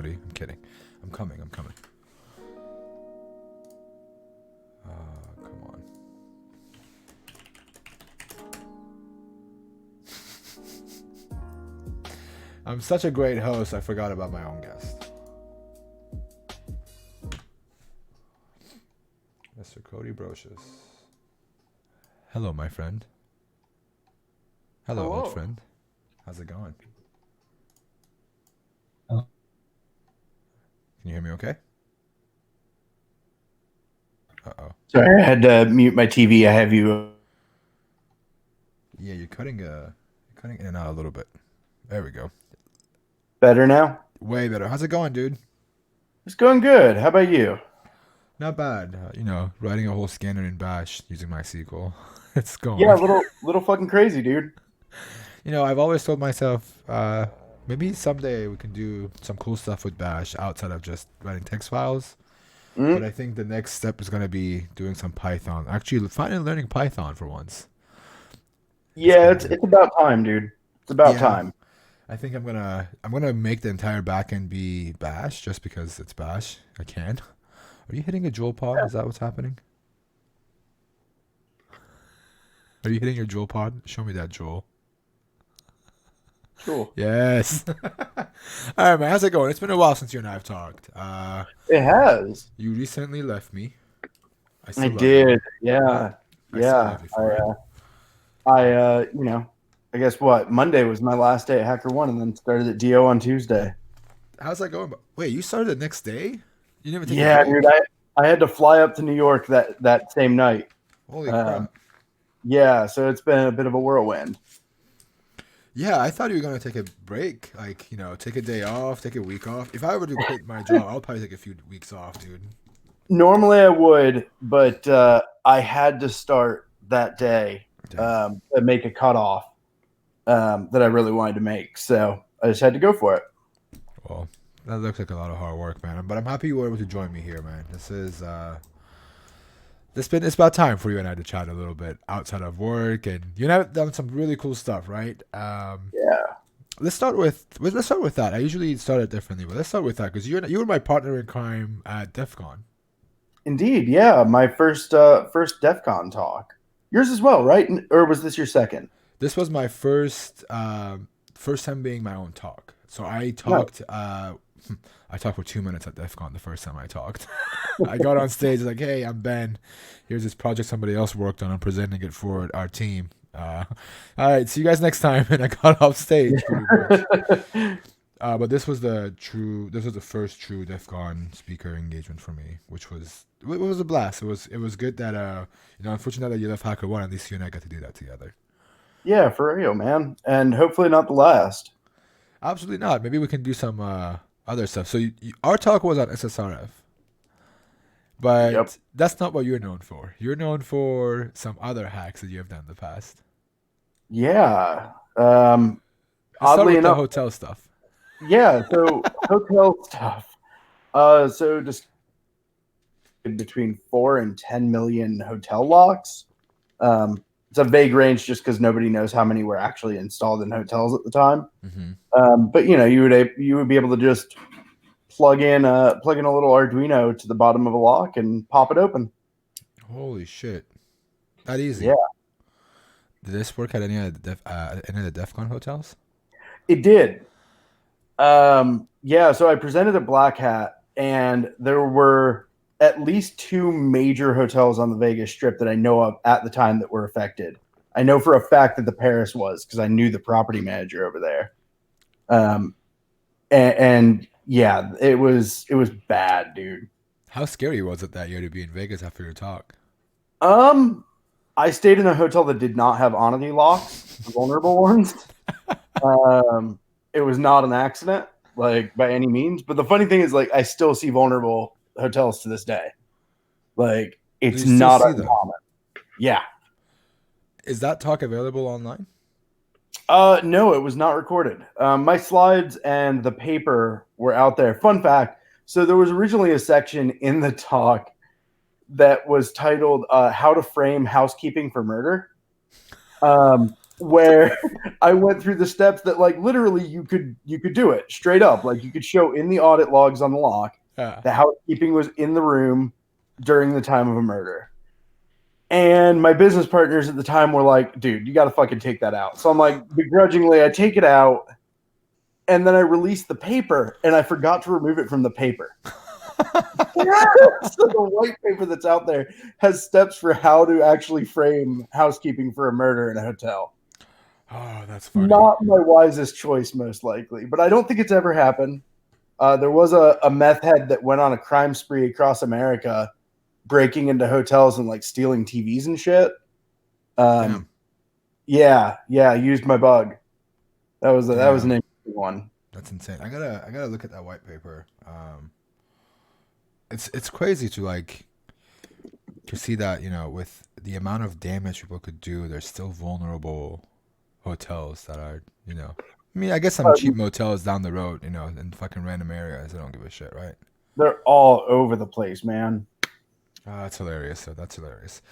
buddy. I'm kidding. I'm coming. Come on. I'm such a great host, I forgot about my own guest. Mr. Cody Brocious. Hello, my friend. Hello, old friend. How's it going? Hello. Can you hear me okay? Uh-oh. Sorry, I had to mute my TV. I have you. Yeah, you're cutting in and out a little bit. There we go. Better now? Way better. How's it going, dude? It's going good. How about you? Not bad. Writing a whole scanner in Bash using MySQL. It's going. Yeah, little fucking crazy, dude. I've always told myself, maybe someday we can do some cool stuff with Bash outside of just writing text files. But I think the next step is going to be doing some Python. Actually, finally learning Python for once. Yeah, it's about time, dude. It's about time. I think I'm gonna make the entire backend be Bash just because it's Bash. I can. Are you hitting a jewel pod? Yeah. Is that what's happening? Are you hitting your jewel pod? Show me that jewel. Cool. Yes. All right, man. How's it going? It's been a while since you and I have talked. It has. You recently left me. I did. Yeah. I guess what? Monday was my last day at HackerOne and then started at DO on Tuesday. How's that going? Wait, you started the next day? You never take a break? Dude, I had to fly up to New York that same night. Holy crap. Yeah, so it's been a bit of a whirlwind. Yeah, I thought you were going to take a break. Like, take a day off, take a week off. If I were to quit my job, I'll probably take a few weeks off, dude. Normally I would, but I had to start that day to make a cutoff that I really wanted to make. So I just had to go for it. Well, that looks like a lot of hard work, man. But I'm happy you were able to join me here, man. It's about time for you and I to chat a little bit outside of work, and you and I have done some really cool stuff, right? Yeah. Let's start with that. I usually start it differently, but let's start with that because you were my partner in crime at DEF CON. Indeed, yeah. My first DEF CON talk. Yours as well, right? Or was this your second? This was my first time being my own talk. So I talked. I talked for 2 minutes at DEF CON the first time I talked. I got on stage like, "Hey, I'm Ben. Here's this project somebody else worked on. I'm presenting it for our team. All right, see you guys next time." And I got off stage. But this was the first true DEF CON speaker engagement for me, which was a blast. It was good that unfortunately that you left HackerOne. At least you and I got to do that together. Yeah, for real, man, and hopefully not the last. Absolutely not. Maybe we can do some other stuff. So our talk was on SSRF, but that's not what you're known for. You're known for some other hacks that you have done in the past. Yeah. Oddly enough, the hotel stuff. Yeah, so hotel stuff. So just between 4 and 10 million hotel locks. It's a vague range just because nobody knows how many were actually installed in hotels at the time. Mm-hmm. But you would be able to just plug in a little Arduino to the bottom of a lock and pop it open. Holy shit! That easy. Yeah. Did this work at any of the DEF CON hotels? It did. Yeah. So I presented at Black Hat, and there were at least 2 major hotels on the Vegas Strip that I know of at the time that were affected. I know for a fact that the Paris was because I knew the property manager over there. And yeah, it was bad, dude. How scary was it that year to be in Vegas after your talk? I stayed in a hotel that did not have Onity locks, the vulnerable ones. It was not an accident, like by any means. But the funny thing is, like, I still see vulnerable hotels to this day. Like, it's not uncommon. Yeah. Is that talk available online? No, it was not recorded. My slides and the paper were out there. Fun fact. So there was originally a section in the talk that was titled "How to Frame Housekeeping for Murder." where I went through the steps that like literally you could do it straight up. Like you could show in the audit logs on the lock Yeah. that housekeeping was in the room during the time of a murder. And my business partners at the time were like, dude, you got to fucking take that out. So I'm like, begrudgingly, I take it out. And then I released the paper and I forgot to remove it from the paper. So the white paper that's out there has steps for how to actually frame housekeeping for a murder in a hotel. Oh, that's funny. Not my wisest choice, most likely, but I don't think it's ever happened. There was a meth head that went on a crime spree across America, breaking into hotels and like stealing TVs and shit. Damn. Yeah, used my bug. That was an Damn. interesting one. That's insane. I gotta look at that white paper. It's crazy to like to see that, you know, with the amount of damage people could do, there's still vulnerable hotels that are, you know. I mean, I guess some cheap motels down the road, you know, in fucking random areas, they don't give a shit, right? They're all over the place, man. That's hilarious. So that's hilarious.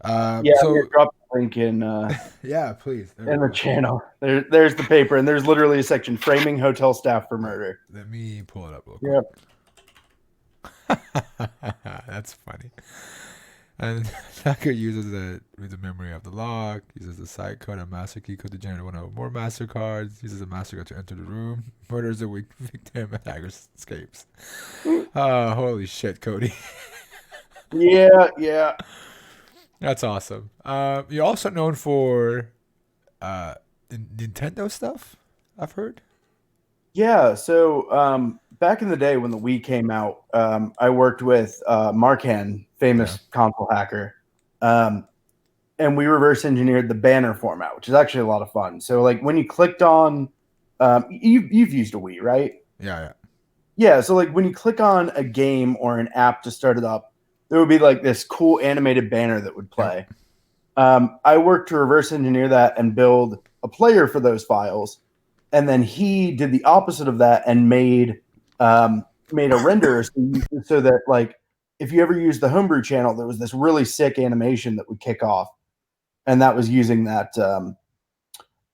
Yeah, I'm So gonna drop the link in yeah, please. There we in the go. channel. There's the paper, and there's literally a section framing hotel staff for murder. Let me pull it up real Yeah. quick. That's funny. And hacker uses the memory of the log, uses the site code and master key code to generate one or more MasterCards, uses a MasterCard to enter the room, murders the weak victim, and hacker escapes. Holy shit, Cody. Yeah. That's awesome. You're also known for uh, Nintendo stuff, I've heard. Yeah, so back in the day when the Wii came out, I worked with Marcan, famous Yeah. console hacker, and we reverse engineered the banner format, which is actually a lot of fun. So, like when you clicked on, you've used a Wii, right? Yeah. Yeah, so like when you click on a game or an app to start it up, there would be like this cool animated banner that would play. I worked to reverse engineer that and build a player for those files. And then he did the opposite of that and made a renderer so that like if you ever used the homebrew channel, there was this really sick animation that would kick off, and that was using that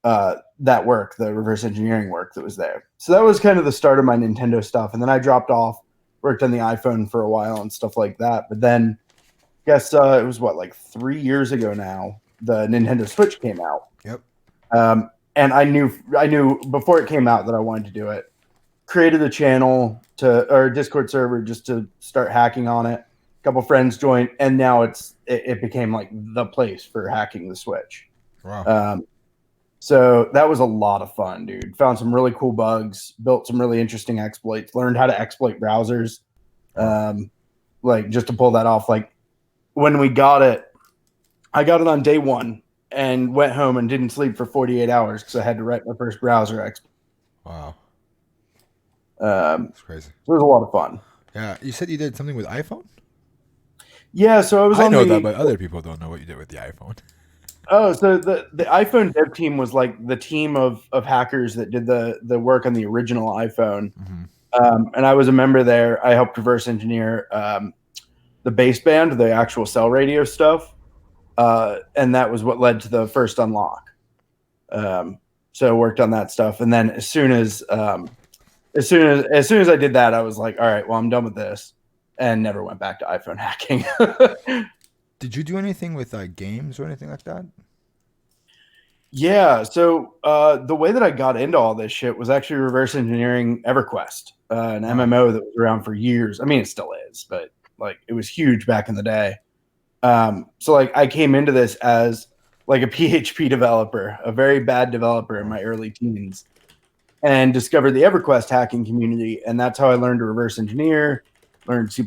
work, the reverse engineering work that was there. So that was kind of the start of my Nintendo stuff, and then I dropped off, worked on the iPhone for a while and stuff like that. But then, I guess it was what, like 3 years ago now, the Nintendo Switch came out. Yep. And I knew before it came out that I wanted to do it. Created a channel or a Discord server just to start hacking on it. A couple friends joined, and now it became like the place for hacking the Switch. Wow. So that was a lot of fun, dude. Found some really cool bugs, built some really interesting exploits, learned how to exploit browsers. Like just to pull that off. Like when we got it, I got it on day one and went home and didn't sleep for 48 hours because I had to write my first browser exploit. Wow. That's crazy. So it was a lot of fun. Yeah, you said you did something with iPhone? Yeah, so I was I know that, but other people don't know what you did with the iPhone. Oh, so the iPhone dev team was like the team of hackers that did the work on the original iPhone. Mm-hmm. And I was a member there. I helped reverse engineer the baseband, the actual cell radio stuff. And that was what led to the first unlock. So I worked on that stuff. And then as soon as I did that, I was like, all right, well, I'm done with this, and never went back to iPhone hacking. Did you do anything with like games or anything like that? Yeah, so the way that I got into all this shit was actually reverse engineering EverQuest, an MMO that was around for years. I mean, it still is, but like it was huge back in the day. So like I came into this as like a PHP developer, a very bad developer in my early teens, and discovered the EverQuest hacking community, and that's how I learned to reverse engineer, learned C++,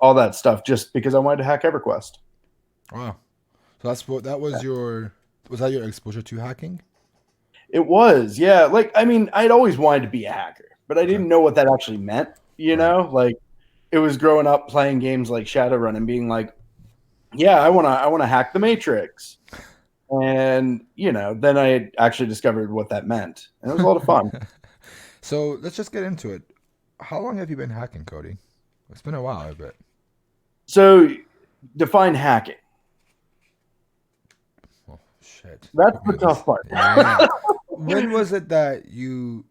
all that stuff, just because I wanted to hack EverQuest. Wow. So that was was that your exposure to hacking? It was, yeah. Like, I mean, I'd always wanted to be a hacker, but I didn't know what that actually meant. You know, like it was growing up playing games like Shadowrun and being like, yeah, I wanna hack the Matrix. And then I actually discovered what that meant, and it was a lot of fun. So let's just get into it. How long have you been hacking, Cody? It's been a while, I bet. So define hacking. Well, Shit. That's Put me the on this. tough part. Yeah. When was it that you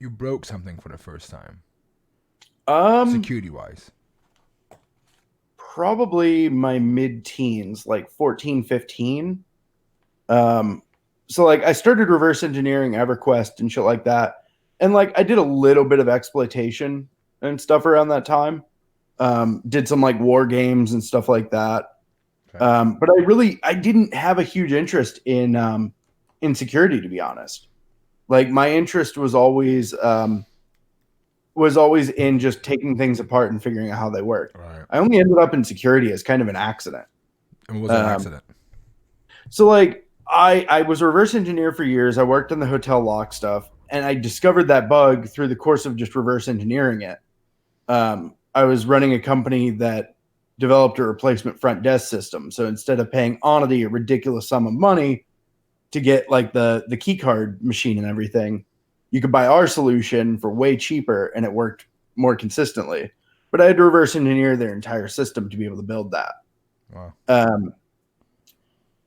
broke something for the first time, Um, security wise? Probably my mid-teens, like 14, 15. So like I started reverse engineering EverQuest and shit like that. And like I did a little bit of exploitation and stuff around that time. Did some like war games and stuff like that. Okay. But I didn't have a huge interest in security, to be honest. Like my interest was always in just taking things apart and figuring out how they work. Right. I only ended up in security as kind of an accident. And what was that accident? So like I was a reverse engineer for years. I worked on the hotel lock stuff, and I discovered that bug through the course of just reverse engineering it. I was running a company that developed a replacement front desk system. So instead of paying Onity a ridiculous sum of money to get like the key card machine and everything, you could buy our solution for way cheaper, and it worked more consistently. But I had to reverse engineer their entire system to be able to build that. Wow.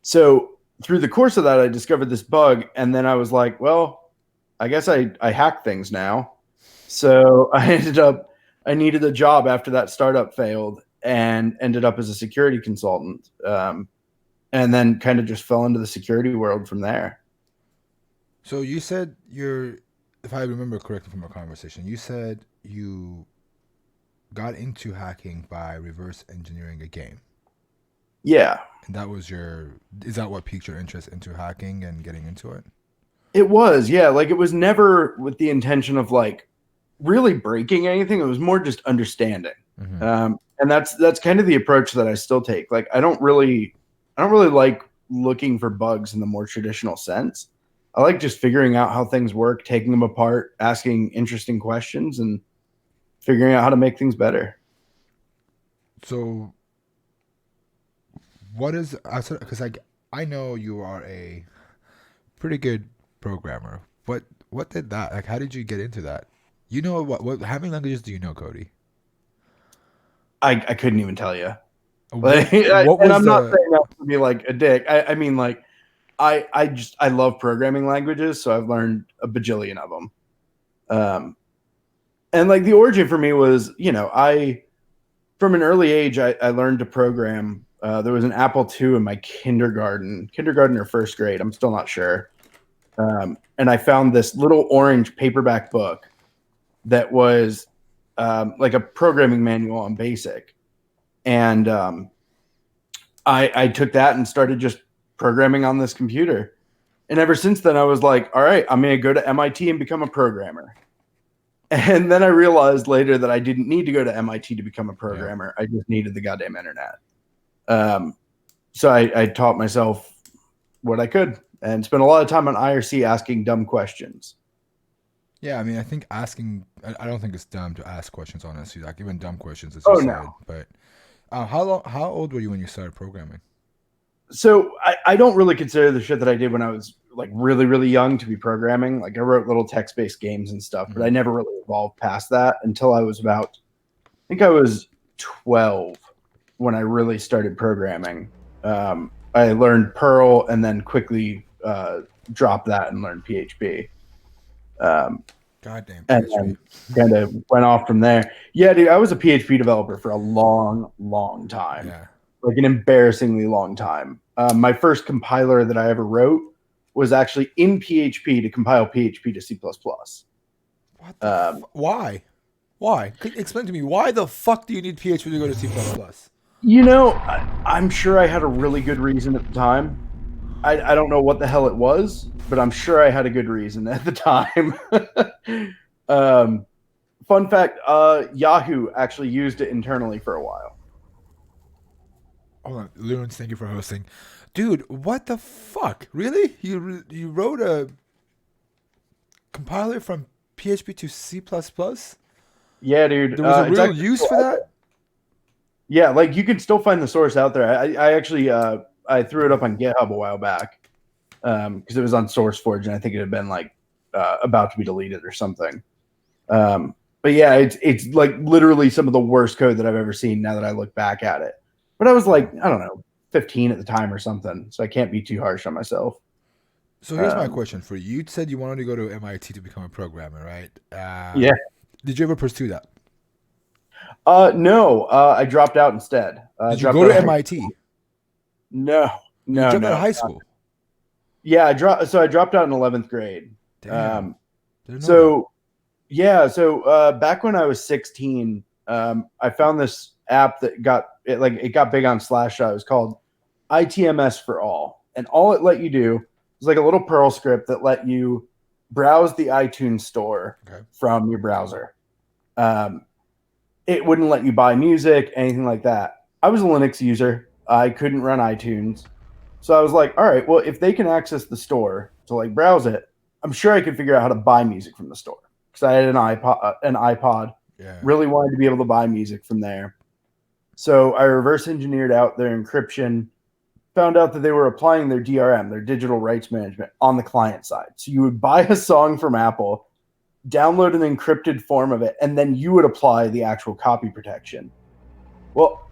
So through the course of that, I discovered this bug, and then I was like, well, I guess I hack things now. So I needed a job after that startup failed, and ended up as a security consultant. And then kind of just fell into the security world from there. So you said if I remember correctly from our conversation, you said you got into hacking by reverse engineering a game. Yeah. And is that what piqued your interest into hacking and getting into it? It was, yeah. Like it was never with the intention of like really breaking anything. It was more just understanding. Mm-hmm. And that's kind of the approach that I still take. Like I don't really like looking for bugs in the more traditional sense. I like just figuring out how things work, taking them apart, asking interesting questions, and figuring out how to make things better. So what is, because I know you are a pretty good programmer. What did that, like, how did you get into that? You know how many languages do you know, Cody? I couldn't even tell you. What Like, what and was I'm not the saying that to be like a dick. I mean, like, I love programming languages, so I've learned a bajillion of them. And like the origin for me was, I from an early age I learned to program. There was an Apple II in my kindergarten or first grade. I'm still not sure. And I found this little orange paperback book that was like a programming manual on BASIC. And I took that and started just programming on this computer. And ever since then, I was like, all right, I'm going to go to MIT and become a programmer. And then I realized later that I didn't need to go to MIT to become a programmer. I just needed the goddamn internet. So I taught myself what I could and spent a lot of time on IRC asking dumb questions. Yeah, I mean, I think I don't think it's dumb to ask questions, honestly. Like, even dumb questions, as you Oh, said. no. But how old were you when you started programming? So I don't really consider the shit that I did when I was like really, really young to be programming. Like I wrote little text-based games and stuff, but I never really evolved past that until I was I think I was 12 when I really started programming. I learned Perl and then quickly dropped that and learned PHP. Goddamn And PHP. then kind of went off from there. Yeah, dude, I was a PHP developer for a long, long time. Yeah. Like an embarrassingly long time. My first compiler that I ever wrote was actually in PHP to compile PHP to C++. What the why? Why? Explain to me, why the fuck do you need PHP to go to C++? I'm sure I had a really good reason at the time. I don't know what the hell it was, but I'm sure I had a good reason at the time. Fun fact, Yahoo actually used it internally for a while. Hold on, Loons, thank you for hosting. Dude, what the fuck? Really? You wrote a compiler from PHP to C++? Yeah, dude. There was a It's real actually use for that? Yeah, like you can still find the source out there. I actually I threw it up on GitHub a while back because it was on SourceForge, and I think it had been like about to be deleted or something. But yeah, it's like literally some of the worst code that I've ever seen now that I look back at it. But I was like, I don't know, 15 at the time or something, so I can't be too harsh on myself. So here's my question for you. You said you wanted to go to MIT to become a programmer, right? Yeah. Did you ever pursue that? No, I dropped out instead. Did you go to MIT? No, You no, dropped out of no. high school. Yeah, I dropped. So I dropped out in 11th grade. Damn. Didn't know So yeah, so back when I was 16, I found this app that it got big on Slashdot. It was called ITMS for All, and all it let you do was like a little Perl script that let you browse the iTunes store from your browser. It wouldn't let you buy music, anything like that. I was a Linux user. I couldn't run iTunes. So I was like, all right, well, if they can access the store to like browse it, I'm sure I could figure out how to buy music from the store. Because I had an iPod. Yeah. Really wanted to be able to buy music from there. So I reverse engineered out their encryption, found out that they were applying their DRM, their digital rights management, on the client side. So you would buy a song from Apple, download an encrypted form of it, and then you would apply the actual copy protection. Well,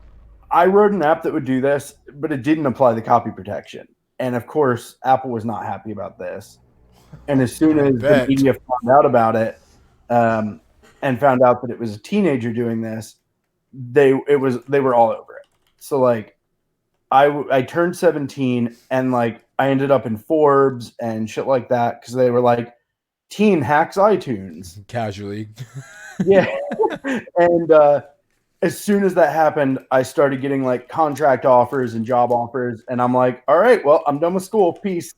I wrote an app that would do this, but it didn't apply the copy protection. And of course, Apple was not happy about this. And as soon as the media found out about it, and found out that it was a teenager doing this, they were all over it. So like, I turned 17 and like I ended up in Forbes and shit like that because they were like, teen hacks iTunes casually. Yeah. And as soon as that happened, I started getting like contract offers and job offers, and I'm like, all right, well, I'm done with school, peace.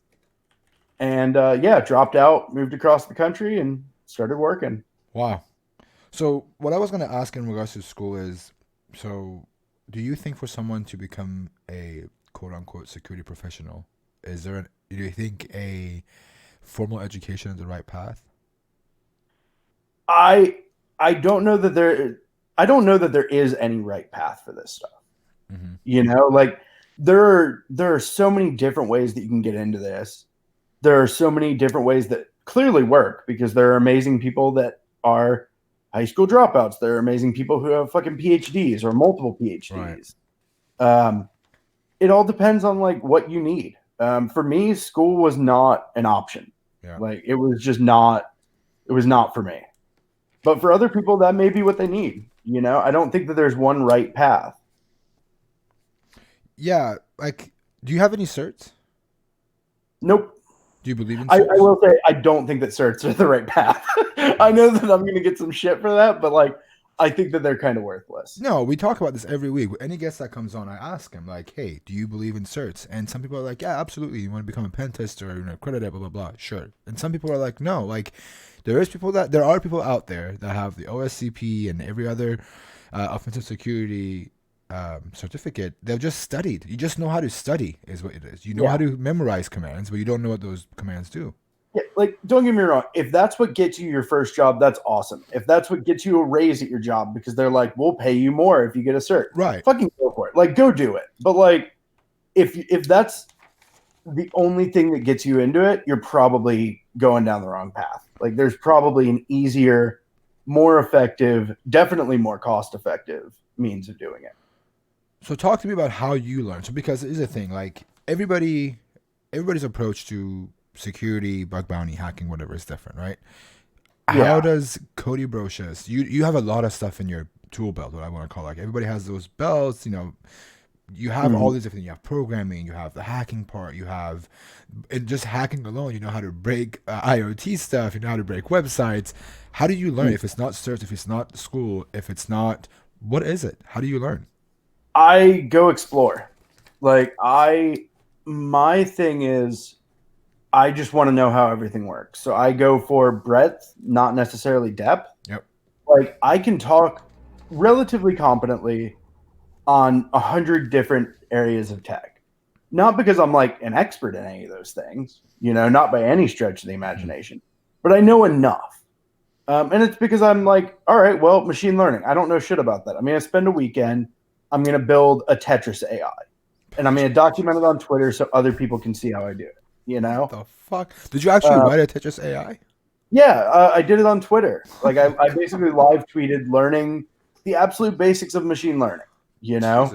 And yeah, dropped out, moved across the country, and started working. Wow. So what I was going to ask in regards to school is, so do you think for someone to become a quote unquote security professional, do you think a formal education is the right path? I don't know that there is any right path for this stuff. Mm-hmm. You know, like there are so many different ways that you can get into this. There are so many different ways that clearly work because there are amazing people that are high school dropouts. There are amazing people who have fucking PhDs or multiple PhDs. Right. It all depends on like what you need. For me, school was not an option. Yeah. Like it was not for me. But for other people, that may be what they need. You know, I don't think that there's one right path. Yeah. Like, do you have any certs? Nope. Do you believe in certs? I will say I don't think that certs are the right path. I know that I'm going to get some shit for that, but like, I think that they're kind of worthless. No, we talk about this every week. Any guest that comes on, I ask him like, "Hey, do you believe in certs?" And some people are like, "Yeah, absolutely. You want to become a pen tester or accredited, blah blah blah." Sure. And some people are like, "No, like." There are people out there that have the OSCP and every other offensive security certificate. They've just studied. You just know how to study is what it is. You know how to memorize commands, but you don't know what those commands do. Yeah, like don't get me wrong. If that's what gets you your first job, that's awesome. If that's what gets you a raise at your job because they're like, we'll pay you more if you get a cert. Right. Fucking go for it. Like go do it. But like if that's the only thing that gets you into it, you're probably going down the wrong path. Like there's probably an easier, more effective, definitely more cost-effective means of doing it. So talk to me about how you learn. So because it is a thing, like everybody's approach to security, bug bounty, hacking, whatever is different, right? Yeah. How does Cody Brocious, you have a lot of stuff in your tool belt, what I want to call like everybody has those belts, you know. You have all these different things. You have programming, you have the hacking part, you have just hacking alone. You know how to break IoT stuff, you know how to break websites. How do you learn if it's not certs, if it's not school, if it's not, what is it? How do you learn? I go explore. Like my thing is I just want to know how everything works. So I go for breadth, not necessarily depth. Yep. Like I can talk relatively competently on 100 different areas of tech. Not because I'm like an expert in any of those things, you know, not by any stretch of the imagination, but I know enough. And it's because I'm like, all right, well, machine learning. I don't know shit about that. I'm going to spend a weekend. I'm going to build a Tetris AI. And I'm going to document it on Twitter so other people can see how I do it, you know? What the fuck? Did you actually write a Tetris AI? Yeah, I did it on Twitter. Like I basically live tweeted learning the absolute basics of machine learning. You know,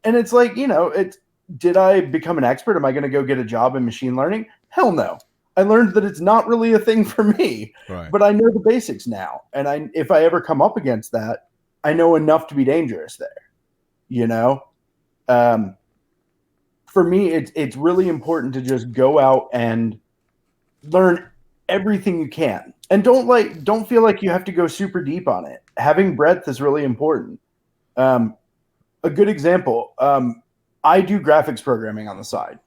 And it's like, did I become an expert? Am I going to go get a job in machine learning? Hell no. I learned that it's not really a thing for me, Right. but I know the basics now. And if I ever come up against that, I know enough to be dangerous there. For me, it's really important to just go out and learn everything you can, and don't feel like you have to go super deep on it. Having breadth is really important. A good example, I do graphics programming on the side.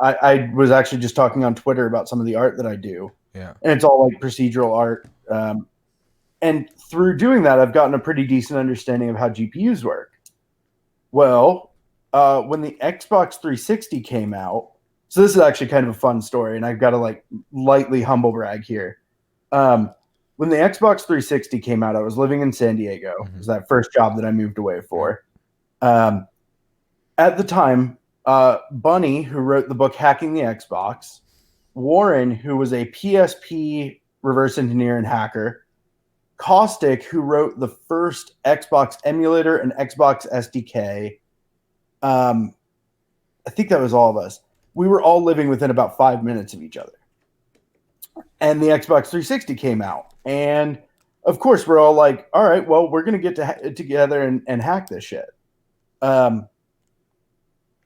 I was actually just talking on Twitter about some of the art that I do. Yeah. And it's all like procedural art. And through doing that, I've gotten a pretty decent understanding of how GPUs work. Well, when the Xbox 360 came out, so this is actually kind of a fun story, and I've got to like lightly humble brag here. When the Xbox 360 came out, I was living in San Diego. It was that first job that I moved away for. At the time, Bunny, who wrote the book Hacking the Xbox, Warren, who was a PSP reverse engineer and hacker, Caustic, who wrote the first Xbox emulator and Xbox SDK. I think that was all of us. We were all living within about 5 minutes of each other. And the Xbox 360 came out. And of course, we're all like, all right, well, we're going to get together and hack this shit.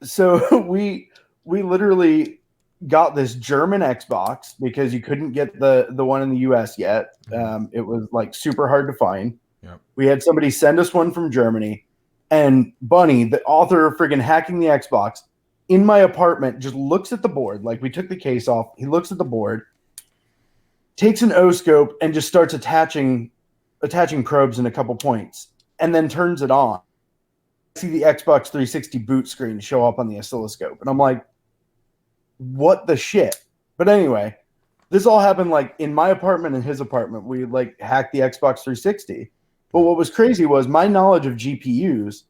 So we literally got this German Xbox because you couldn't get the one in the US yet. It was like super hard to find. Yep. We had somebody send us one from Germany, and Bunny, the author of friggin' Hacking the Xbox, in my apartment just looks at the board. Like, we took the case off. He looks at the board, takes an O-scope, and just starts attaching probes in a couple points, and then turns it on. I see the Xbox 360 boot screen show up on the oscilloscope, and I'm like, what the shit? But anyway, this all happened like in my apartment and his apartment. We like hacked the Xbox 360. But what was crazy was my knowledge of GPUs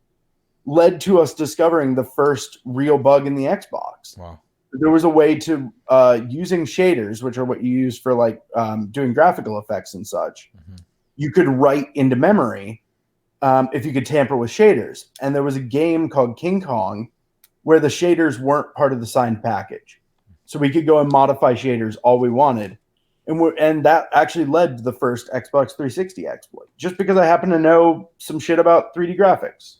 led to us discovering the first real bug in the Xbox. Wow. There was a way to using shaders, which are what you use for like doing graphical effects and such. Mm-hmm. You could write into memory if you could tamper with shaders. And there was a game called King Kong where the shaders weren't part of the signed package. So we could go and modify shaders all we wanted. And that actually led to the first Xbox 360 exploit, just because I happen to know some shit about 3D graphics.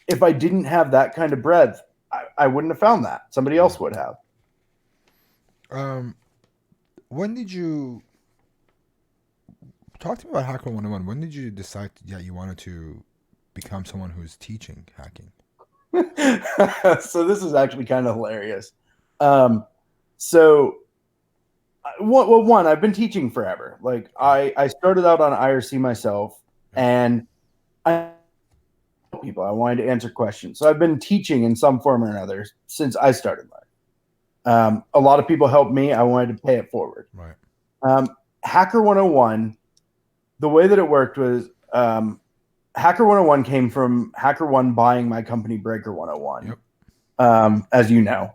If I didn't have that kind of breadth, I wouldn't have found that. Somebody else would have. When did you talk to me about Hacker 101? When did you decide that you wanted to become someone who's teaching hacking? So this is actually kind of hilarious. One, I've been teaching forever. Like I started out on IRC myself, and I people. I wanted to answer questions. So I've been teaching in some form or another since I started learning. A lot of people helped me. I wanted to pay it forward. Right. Hacker 101, the way that it worked was Hacker 101 came from HackerOne buying my company Breaker 101, yep. As you know.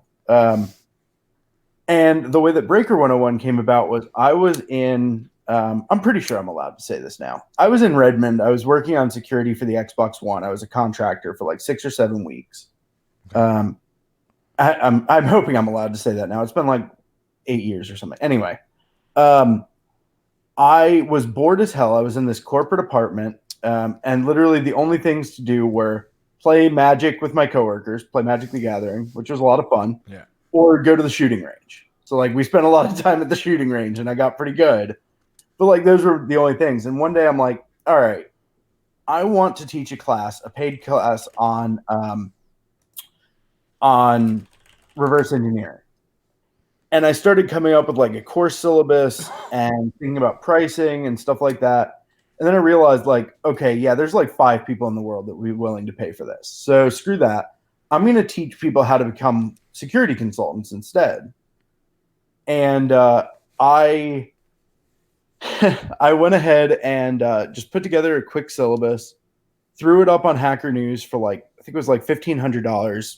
And the way that Breaker 101 came about was I was in, I'm pretty sure I'm allowed to say this now. I was in Redmond. I was working on security for the Xbox One. I was a contractor for like 6 or 7 weeks. I'm hoping I'm allowed to say that now. It's been like 8 years or something. Anyway, I was bored as hell. I was in this corporate apartment, and literally the only things to do were play Magic with my coworkers, play Magic the Gathering, which was a lot of fun. Yeah. Or go to the shooting range. So like we spent a lot of time at the shooting range, and I got pretty good. But like those were the only things. And one day I'm like, all right, I want to teach a class, a paid class on reverse engineering. And I started coming up with like a course syllabus and thinking about pricing and stuff like that. And then I realized like, okay, yeah, there's like 5 people in the world that would be willing to pay for this. So screw that. I'm going to teach people how to become security consultants instead. And I went ahead and just put together a quick syllabus, threw it up on Hacker News for like, I think it was like $1,500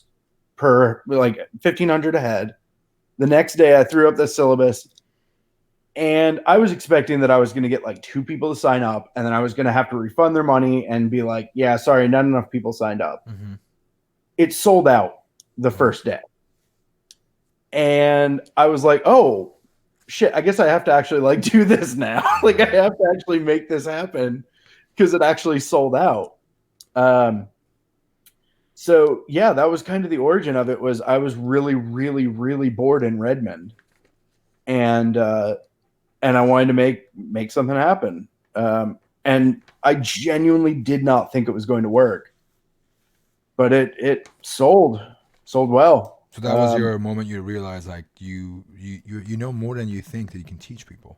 per, like $1,500 a head. The next day I threw up the syllabus And I was expecting that I was going to get like 2 people to sign up, and then I was going to have to refund their money and be like, yeah, sorry, not enough people signed up. Mm-hmm. It sold out the first day. And I was like, oh, shit, I guess I have to actually like do this now. Like I have to actually make this happen because it actually sold out. So yeah, that was kind of the origin of it. Was I was really, really, really bored in Redmond, and I wanted to make something happen. And I genuinely did not think it was going to work, but it sold well. So that was your moment you realized like you know more than you think that you can teach people.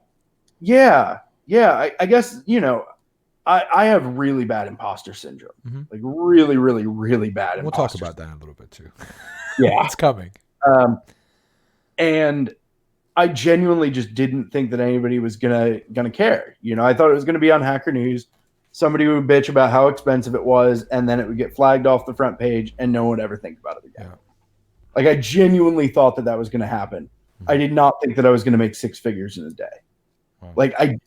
Yeah. I guess, I have really bad imposter syndrome, like really, really, really bad. We'll talk about that in a little bit too. Yeah, it's coming. And I genuinely just didn't think that anybody was gonna care. I thought it was gonna be on Hacker News. Somebody would bitch about how expensive it was, and then it would get flagged off the front page, and no one would ever think about it again. Yeah. Like I genuinely thought that was going to happen. I did not think that I was going to make 6 figures in a day. Wow. Like I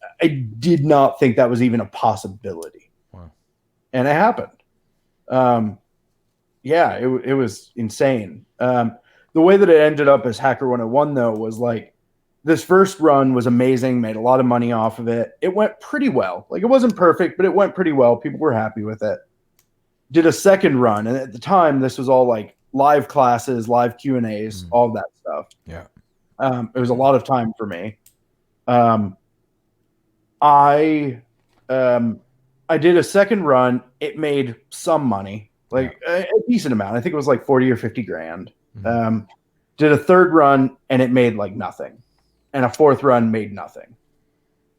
did not think that was even a possibility. Wow. And it happened. Yeah, it was insane. The way that it ended up as Hacker 101 though was like this first run was amazing, made a lot of money off of it. It went pretty well. Like it wasn't perfect, but it went pretty well. People were happy with it. Did a second run, and at the time this was all like live classes, live Q&As, all of that stuff. Yeah. It was a lot of time for me. I did a second run. It made some money, like a decent amount. I think it was like 40 or 50 grand. Did a third run and it made like nothing. And a fourth run made nothing.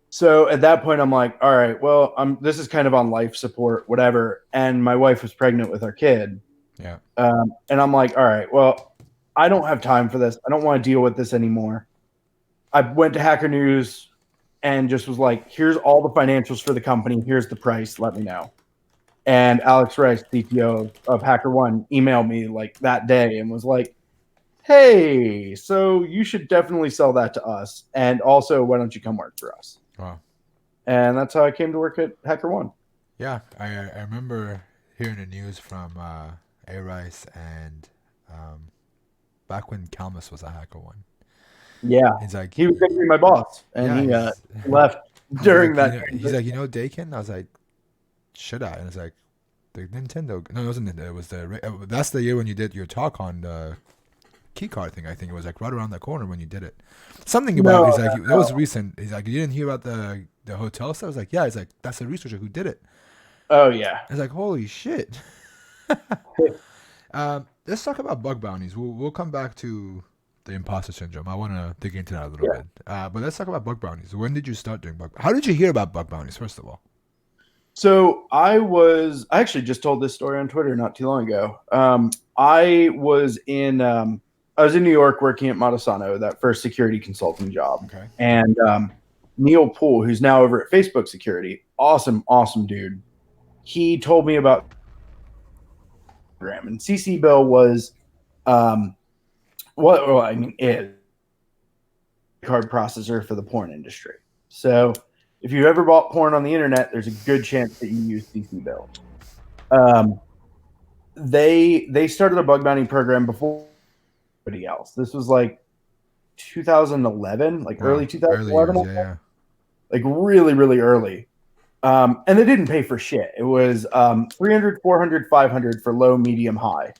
So at that point I'm like, all right, well, this is kind of on life support, whatever. And my wife was pregnant with our kid. Yeah. And I'm like, all right, well, I don't have time for this. I don't want to deal with this anymore. I went to Hacker News and just was like, here's all the financials for the company. Here's the price. Let me know. And Alex Rice, CTO of HackerOne, emailed me like that day and was like, hey, so you should definitely sell that to us. And also, why don't you come work for us? Wow. And that's how I came to work at HackerOne. Yeah, I remember hearing the news from A. Rice and back when Kalmus was at HackerOne. Yeah, he's like, he was going to be my boss, and he left during like, that. He's like, Dakin? I was like, should I? And it's like, the Nintendo. No, it wasn't Nintendo. It was that's the year when you did your talk on the keycard thing. I think it was like right around that corner when you did it. Something about he's like, that was recent. He's like, you didn't hear about the hotel stuff? I was like, yeah. He's like, that's a researcher who did it. Oh yeah. I was like, holy shit. Let's talk about bug bounties. We'll come back to the imposter syndrome. I want to dig into that a little bit. But let's talk about bug bounties. When did you start doing How did you hear about bug bounties, first of all? So I actually just told this story on Twitter not too long ago. I was in New York working at Montesano, that first security consulting job. Okay. And Neil Poole, who's now over at Facebook Security, awesome dude. He told me about program, and CC Bill was is card processor for the porn industry. So if you ever bought porn on the internet, there's a good chance that you use CC Bill. They started a bug bounty program before anybody else. This was like 2011, like early 2011. Early years, yeah. Like really, really early. And they didn't pay for shit. It was 300, 400, 500 for low, medium, high.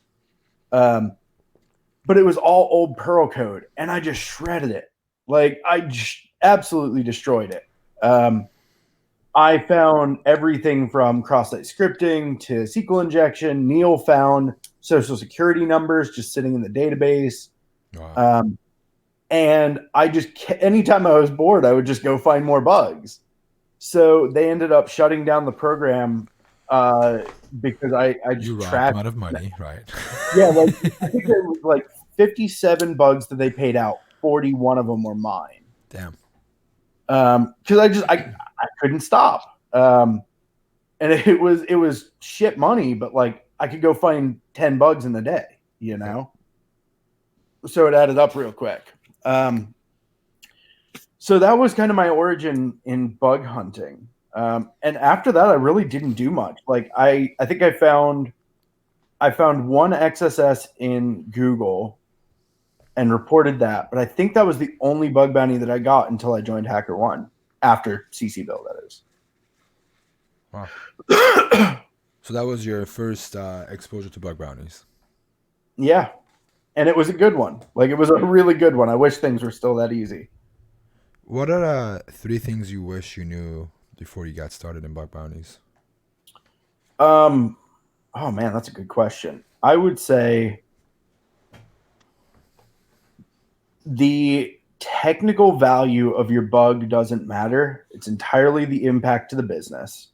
But it was all old Perl code, and I just shredded it. Like I absolutely destroyed it. I found everything from cross-site scripting to SQL injection. Neil found social security numbers just sitting in the database. Wow. And I just, anytime I was bored, I would just go find more bugs. So they ended up shutting down the program because I just you robbed tracked them out of money, right? Yeah, like I think there was like 57 bugs that they paid out. 41 of them were mine. Damn. Because I couldn't stop. And it was shit money, but like I could go find 10 bugs in a day, you know? So it added up real quick. So that was kind of my origin in bug hunting. And after that, I really didn't do much. Like I think I found one XSS in Google and reported that, but I think that was the only bug bounty that I got until I joined HackerOne after CC Bill, that is. Wow. So that was your first exposure to bug bounties. Yeah. And it was a good one. Like it was a really good one. I wish things were still that easy. What are 3 things you wish you knew before you got started in bug bounties? Oh man, that's a good question. I would say the technical value of your bug doesn't matter. It's entirely the impact to the business.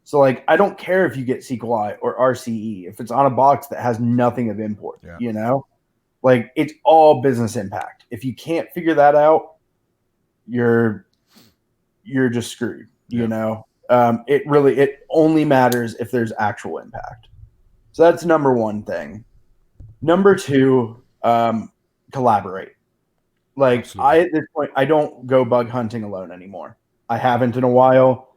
So like, I don't care if you get SQLi or RCE, if it's on a box that has nothing of import, you know, like it's all business impact. If you can't figure that out, you're just screwed, you know? It only matters if there's actual impact. So that's number one thing. Number two, collaborate. Like Absolutely. at this point, I don't go bug hunting alone anymore. I haven't in a while.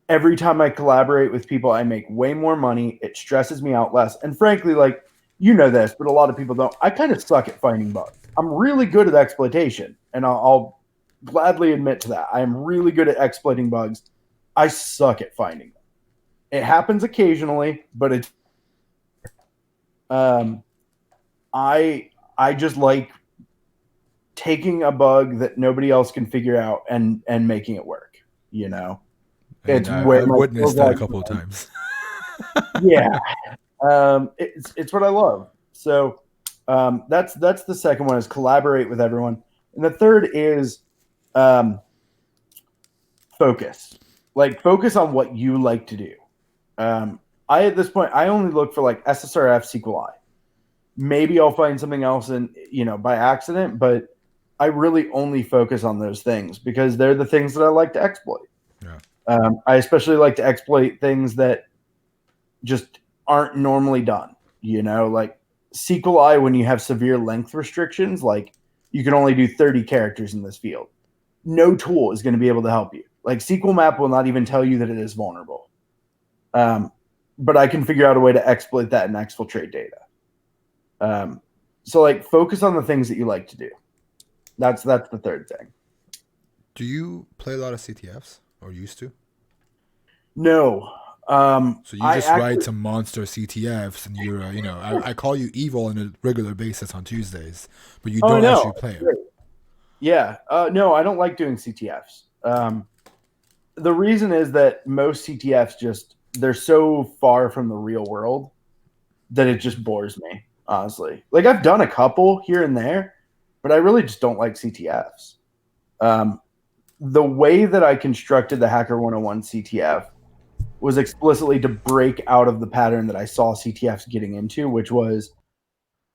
Every time I collaborate with people, I make way more money. It stresses me out less. And frankly, like, you know this, but a lot of people don't. I kind of suck at finding bugs. I'm really good at exploitation, and I'll gladly admit to that. I am really good at exploiting bugs. I suck at finding them. It happens occasionally, but it's I just like taking a bug that nobody else can figure out and making it work, you know. And It's where I've my witnessed that a couple of times. yeah. It's what I love. So that's the second one, is collaborate with everyone. And the third is focus. Like focus on what you like to do. I at this point I only look for like SSRF SQLi. Maybe I'll find something else in, you know, by accident, but I really only focus on those things because they're the things that I like to exploit. Yeah. I especially like to exploit things that just aren't normally done, you know, like SQLi, when you have severe length restrictions, like you can only do 30 characters in this field. No tool is going to be able to help you. Like SQL map will not even tell you that it is vulnerable. But I can figure out a way to exploit that and exfiltrate data. So like focus on the things that you like to do. That's the third thing. Do you play a lot of CTFs or used to? No. So you just write some monster CTFs, and you're, you know, I call you evil on a regular basis on Tuesdays, but you don't actually play them. Yeah. No, I don't like doing CTFs. The reason is that most CTFs they're so far from the real world that it just bores me, honestly. Like I've done a couple here and there, but I really just don't like CTFs. The way that I constructed the Hacker 101 CTF was explicitly to break out of the pattern that I saw CTFs getting into, which was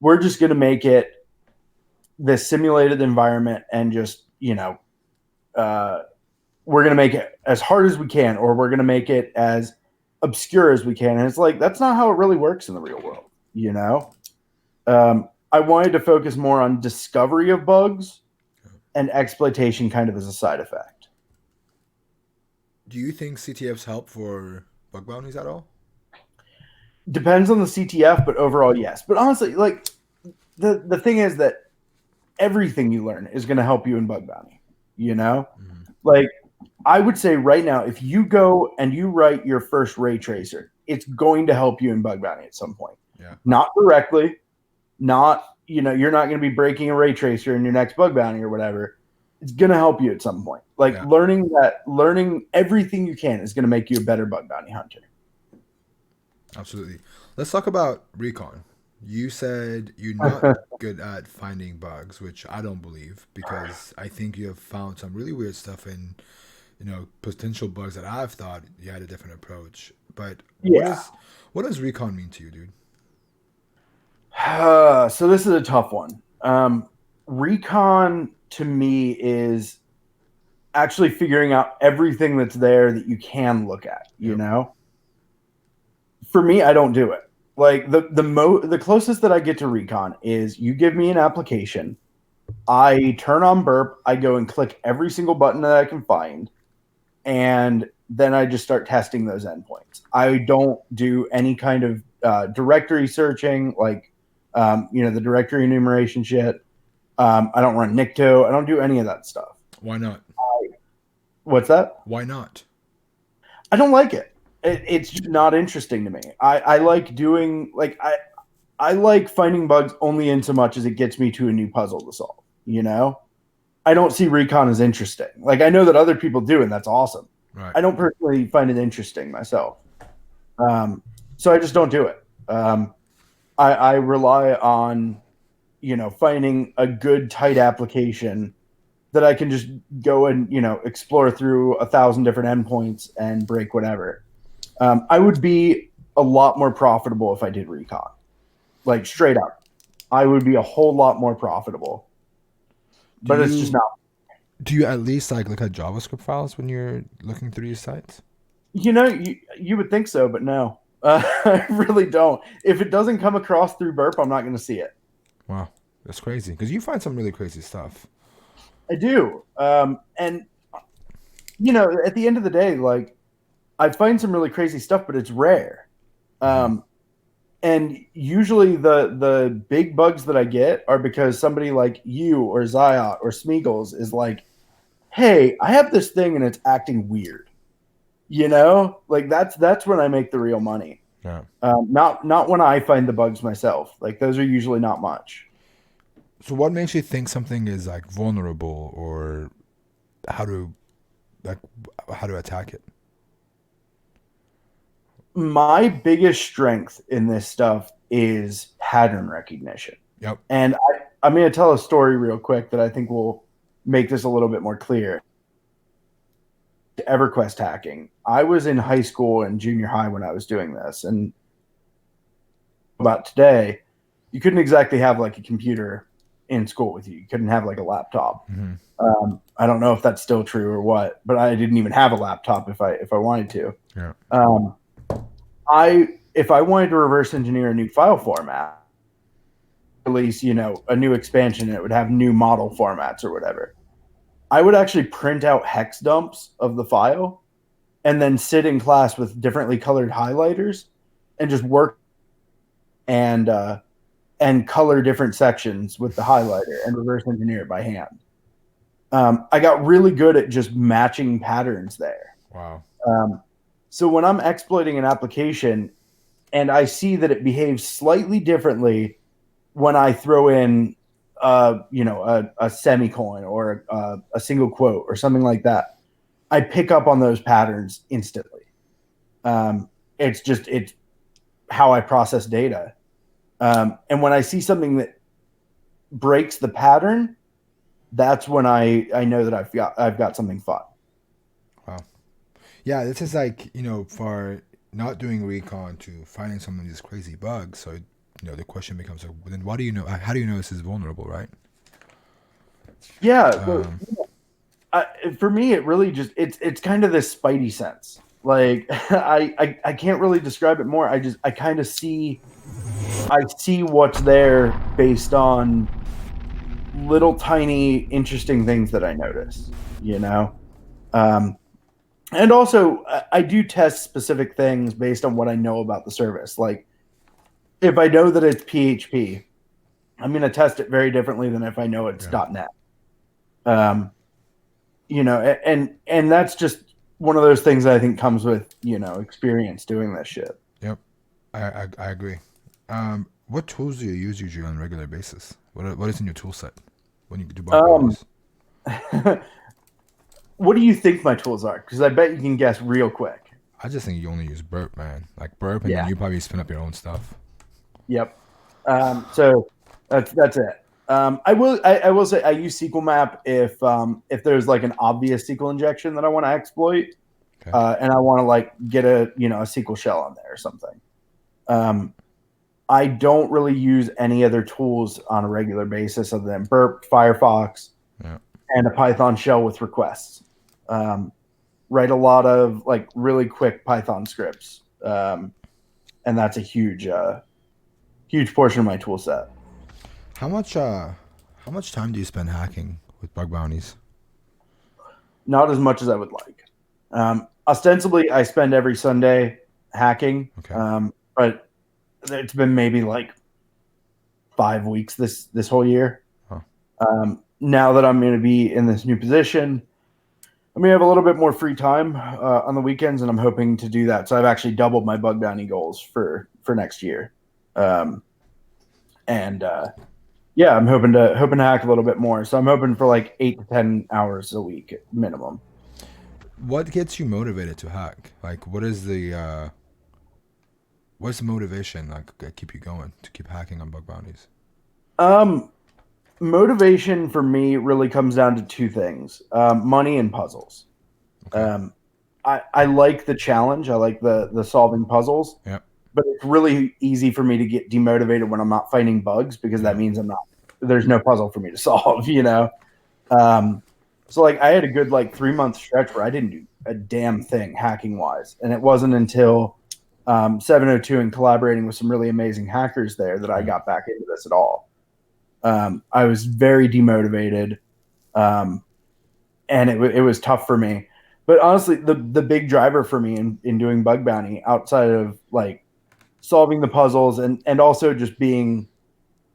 we're just going to make it this simulated environment and just, you know, we're going to make it as hard as we can, or we're going to make it as obscure as we can. And it's like, that's not how it really works in the real world, you know? I wanted to focus more on discovery of bugs and exploitation kind of as a side effect. Do you think CTFs help for bug bounties at all? Depends on the CTF, but overall, yes. But honestly, like the thing is that everything you learn is going to help you in bug bounty, you know? Mm-hmm. Like I would say right now, if you go and you write your first ray tracer, it's going to help you in bug bounty at some point. Yeah. Not directly, not, you know, you're not going to be breaking a ray tracer in your next bug bounty or whatever. It's going to help you at some point. Like learning everything you can is going to make you a better bug bounty hunter. Absolutely. Let's talk about Recon. You said you're not good at finding bugs, which I don't believe, because I think you have found some really weird stuff in, you know, potential bugs that I've thought you had a different approach. But what does Recon mean to you, dude? So this is a tough one. Recon to me is actually figuring out everything that's there that you can look at, you know? For me, I don't do it. Like the closest that I get to Recon is you give me an application I turn on burp. I go and click every single button that I can find, and then I just start testing those endpoints. I don't do any kind of directory searching, like the directory enumeration shit. I don't run Nikto. I don't do any of that stuff. Why not? What's that? Why not? I don't like it. It's just not interesting to me. I like doing I like finding bugs only in so much as it gets me to a new puzzle to solve. I don't see Recon as interesting. Like, I know that other people do, and that's awesome. Right. I don't personally find it interesting myself. So I just don't do it. I rely on, finding a good, tight application that I can just go and, explore through 1,000 different endpoints and break whatever. I would be a lot more profitable if I did Recon. Like, straight up. I would be a whole lot more profitable. But it's just not. Do you at least look at JavaScript files when you're looking through your sites? You would think so, but no. I really don't. If it doesn't come across through burp, I'm not going to see it. Wow, that's crazy. Because you find some really crazy stuff. I do. And, at the end of the day, I find some really crazy stuff, but it's rare. And usually the big bugs that I get are because somebody like you or Ziot or Smeagol's is like, hey, I have this thing and it's acting weird. That's when I make the real money. Yeah. Not when I find the bugs myself. Those are usually not much. So what makes you think something is vulnerable, or how to attack it? My biggest strength in this stuff is pattern recognition. Yep. And I'm going to tell a story real quick that I think will make this a little bit more clear. EverQuest hacking. I was in high school and junior high when I was doing this. And about today, you couldn't exactly have a computer in school with you. You couldn't have a laptop. Mm-hmm. I don't know if that's still true or what, but I didn't even have a laptop if I wanted to. Yeah. If I wanted to reverse engineer a new file format, release, a new expansion, and it would have new model formats or whatever, I would actually print out hex dumps of the file and then sit in class with differently colored highlighters and just work and color different sections with the highlighter and reverse engineer it by hand. I got really good at just matching patterns there. Wow. So when I'm exploiting an application and I see that it behaves slightly differently when I throw in, a semicolon or a single quote or something like that, I pick up on those patterns instantly. It's how I process data. And when I see something that breaks the pattern, that's when I know that I've got something fun. Wow. Yeah, this is for not doing recon to finding some of these crazy bugs. So, the question becomes then how do you know this is vulnerable, right? Yeah. For me, it really just, it's kind of this spidey sense. I can't really describe it more. I kind of see what's there based on little tiny interesting things that I notice, and also I do test specific things based on what I know about the service. If I know that it's PHP, I'm going to test it very differently than if I know it's .NET. And that's just one of those things that I think comes with, experience doing this shit. Yep. I agree. What tools do you use usually on a regular basis? What is in your tool set when you do bug bounties? What do you think my tools are? Because I bet you can guess real quick. I just think you only use burp, man. Burp, and then you probably spin up your own stuff. Yep. So that's it. I will say I use SQL Map if there's an obvious SQL injection that I want to exploit, and I want to get a SQL shell on there or something. I don't really use any other tools on a regular basis other than burp, Firefox, and a Python shell with requests. Write a lot of really quick Python scripts, and that's a huge portion of my tool set. How How much time do you spend hacking with bug bounties? Not as much as I would like. Ostensibly, I spend every Sunday hacking, Okay. but it's been maybe like 5 weeks this whole year. Huh. Now that I'm going to be in this new position, I'm going to have a little bit more free time on the weekends, and I'm hoping to do that. So I've actually doubled my bug bounty goals for next year, and yeah, I'm hoping to hack a little bit more. So I'm hoping for like 8 to 10 hours a week minimum. What gets you motivated to hack? Like, what's the motivation like that keep you going to keep hacking on bug bounties? Motivation for me really comes down to two things: money and puzzles. Okay. I like the challenge. I like the solving puzzles. Yeah. But it's really easy for me to get demotivated when I'm not finding bugs because that means there's no puzzle for me to solve, you know? So like I had a good like 3 month stretch where I didn't do a damn thing hacking wise. And it wasn't until 702 and collaborating with some really amazing hackers there that I got back into this at all. I was very demotivated. And it was tough for me. But honestly, the big driver for me in doing bug bounty outside of like solving the puzzles and also just being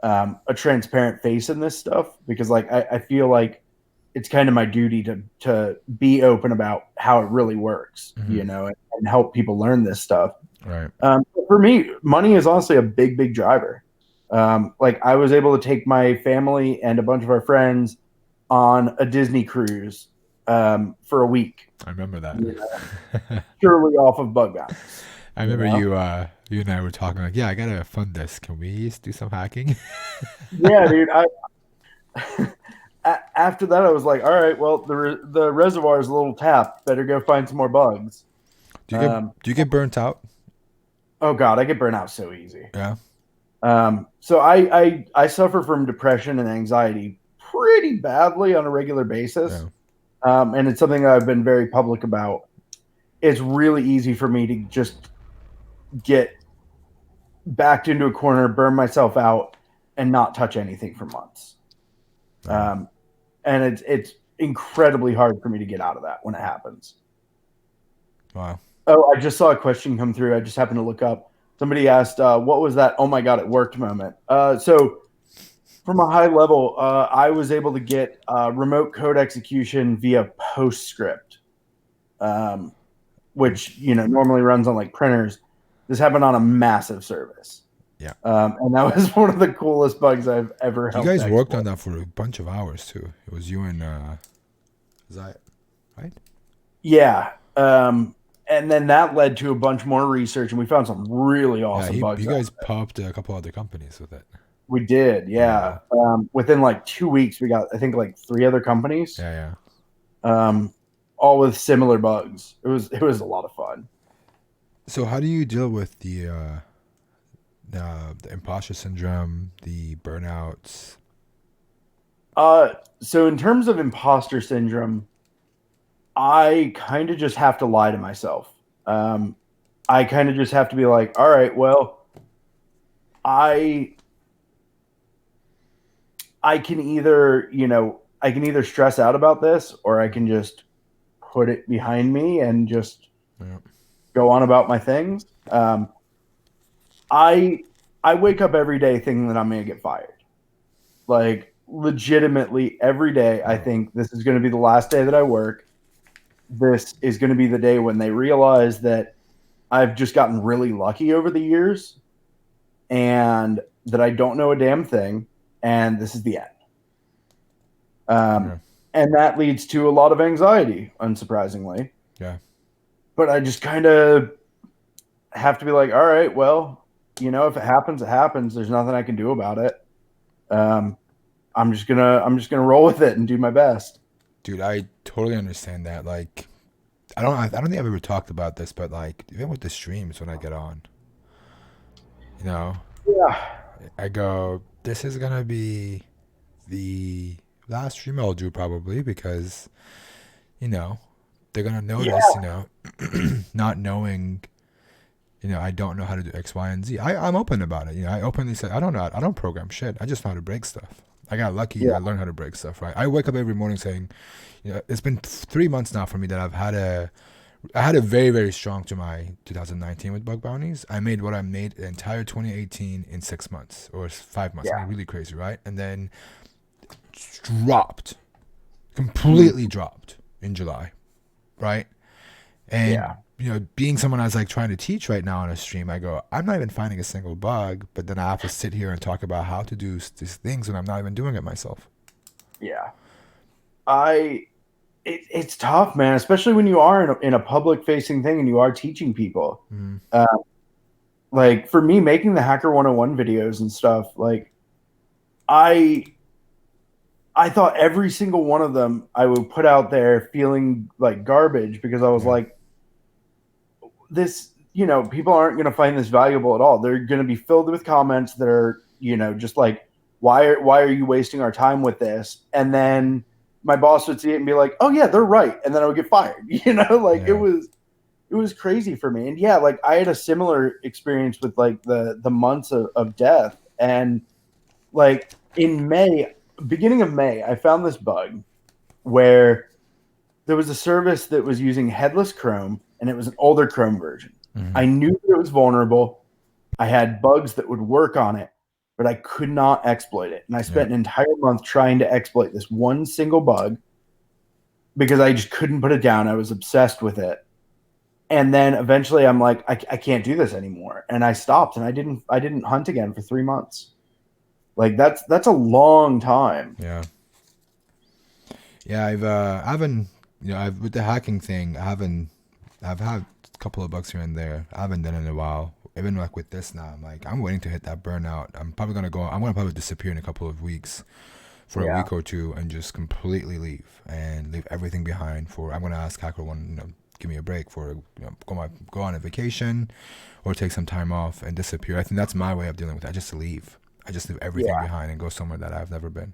a transparent face in this stuff, because like I feel like it's kind of my duty to be open about how it really works, you know, and help people learn this stuff. Right. For me, money is honestly a big driver. Like I was able to take my family and a bunch of our friends on a Disney cruise for a week. I remember that. You know, purely off of bug bounties. I remember you and I were talking like, yeah, I gotta fund this. Can we do some hacking? Yeah, dude. After that, I was like, all right, well, the reservoir is a little tapped. Better go find some more bugs. Do you get burnt out? Oh God, I get burnt out so easy. Yeah. So I suffer from depression and anxiety pretty badly on a regular basis. Yeah. And it's something that I've been very public about. It's really easy for me to just get backed into a corner, burn myself out, and not touch anything for months. And it's incredibly hard for me to get out of that when it happens. Wow. Oh, I just saw a question come through. I just happened to look up. Somebody asked, what was that? Oh my God, it worked moment. So from a high level, I was able to get remote code execution via PostScript, which, you know, normally runs on like printers. This happened on a massive service. Yeah. And that was one of the coolest bugs I've ever helped. You guys worked on that for a bunch of hours too. It was you and Zayat, right? Yeah. And then that led to a bunch more research, and we found some really awesome bugs. You guys popped a couple other companies with it. We did, yeah. Within like 2 weeks, we got, I think, like 3 other companies. Yeah. All with similar bugs. It was a lot of fun. So how do you deal with the imposter syndrome, the burnouts? So in terms of imposter syndrome, I kind of just have to lie to myself. I kind of just have to be like, all right, well, I can either, you know, I can either stress out about this, or I can just put it behind me and just go on about my things. I wake up every day thinking that I'm going to get fired. Like legitimately every day, I think this is going to be the last day that I work. This is going to be the day when they realize that I've just gotten really lucky over the years and that I don't know a damn thing. And this is the end. And that leads to a lot of anxiety, unsurprisingly. Yeah. But I just kind of have to be like, all right, well, you know, if it happens, it happens. There's nothing I can do about it. I'm just gonna roll with it and do my best. Dude, I totally understand that. Like, I don't think I've ever talked about this, but like, even with the streams when I get on, you know, I go, this is gonna be the last stream I'll do probably, because, you know, they're gonna notice, you know, not knowing, you know, I don't know how to do X, Y, and Z. I'm open about it. You know, I openly say I don't know. I don't program shit. I just know how to break stuff. I got lucky. Yeah. I learned how to break stuff, right? I wake up every morning saying, it's been 3 months now for me that I had a very, very strong to my 2019 with bug bounties. I made what I made the entire 2018 in 6 months or 5 months. Yeah. Something really crazy, right? And then dropped, completely dropped in July, right? And being someone that's like trying to teach right now on a stream, I go, I'm not even finding a single bug, but then I have to sit here and talk about how to do these things when I'm not even doing it myself. Yeah. It's tough, man, especially when you are in a public facing thing and you are teaching people. Like for me, making the Hacker 101 videos and stuff, like I thought every single one of them I would put out there feeling like garbage because I was like, this, people aren't going to find this valuable at all. They're going to be filled with comments that are, just like, why are you wasting our time with this? And then my boss would see it and be like, oh yeah, they're right. And then I would get fired, it was crazy for me. And like I had a similar experience with like the months of death. And like in beginning of May, I found this bug where there was a service that was using headless Chrome and it was an older Chrome version. I knew that it was vulnerable. I had bugs that would work on it, but I could not exploit it. And I spent an entire month trying to exploit this one single bug because I just couldn't put it down. I was obsessed with it. And then eventually I'm like, I can't do this anymore. And I stopped and I didn't hunt again for 3 months. Like that's a long time. Yeah. Yeah. I've with the hacking thing, I've had a couple of bugs here and there. I haven't done it in a while. Even like with this now, I'm waiting to hit that burnout. I'm gonna probably disappear in a couple of weeks for a week or two and just completely leave everything behind I'm gonna ask HackerOne, give me a break for go on a vacation or take some time off and disappear. I think that's my way of dealing with it. I just leave everything behind and go somewhere that I've never been.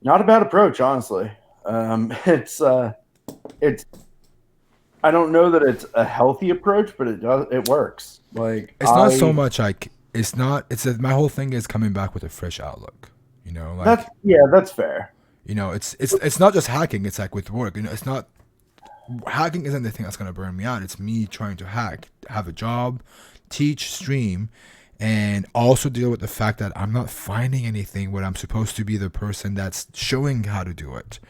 Not a bad approach, honestly. It's I don't know that it's a healthy approach, but it works. Like it's not so much like my whole thing is coming back with a fresh outlook. That's fair. It's not just hacking. It's like with work. It's not hacking isn't the thing that's gonna burn me out. It's me trying to hack, have a job, teach, stream, and also deal with the fact that I'm not finding anything where I'm supposed to be the person that's showing how to do it.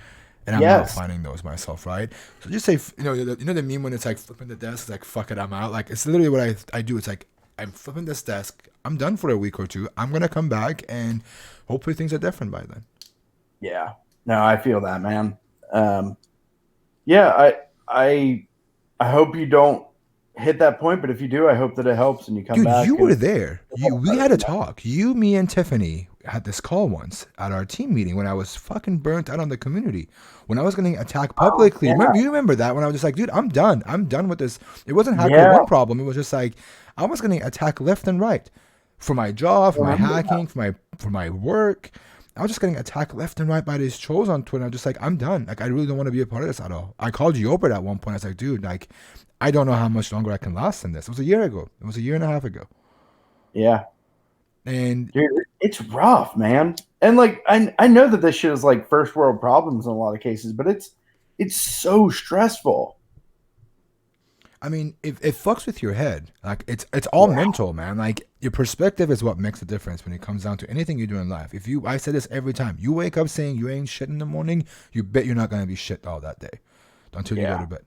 And I'm not finding those myself, right? So just say, the meme when it's like flipping the desk, it's like, fuck it, I'm out. Like, it's literally what I do. It's like, I'm flipping this desk. I'm done for a week or two. I'm going to come back and hopefully things are different by then. Yeah. No, I feel that, man. I hope you don't hit that point, but if you do, I hope that it helps and you come back. Dude, you were there. We had a talk. You, me, and Tiffany had this call once at our team meeting when I was fucking burnt out on the community. When I was getting attacked publicly. You remember that? When I was just like, dude, I'm done. I'm done with this. It wasn't HackerOne problem. It was just like, I was getting attacked left and right. For my job, for my hacking, for my work. I was just getting attacked left and right by these trolls on Twitter. I'm just like, I'm done. Like, I really don't want to be a part of this at all. I called you over at one point. I was like, dude, like, I don't know how much longer I can last in this. It was a year ago. It was a year and a half ago. Yeah. And dude, it's rough, man. And like, I know that this shit is like first world problems in a lot of cases, but it's so stressful. I mean, it fucks with your head. Like, it's all mental, man. Like, your perspective is what makes the difference when it comes down to anything you do in life. I say this every time. You wake up saying you ain't shit in the morning, you bet you're not going to be shit all that day until you go to bed.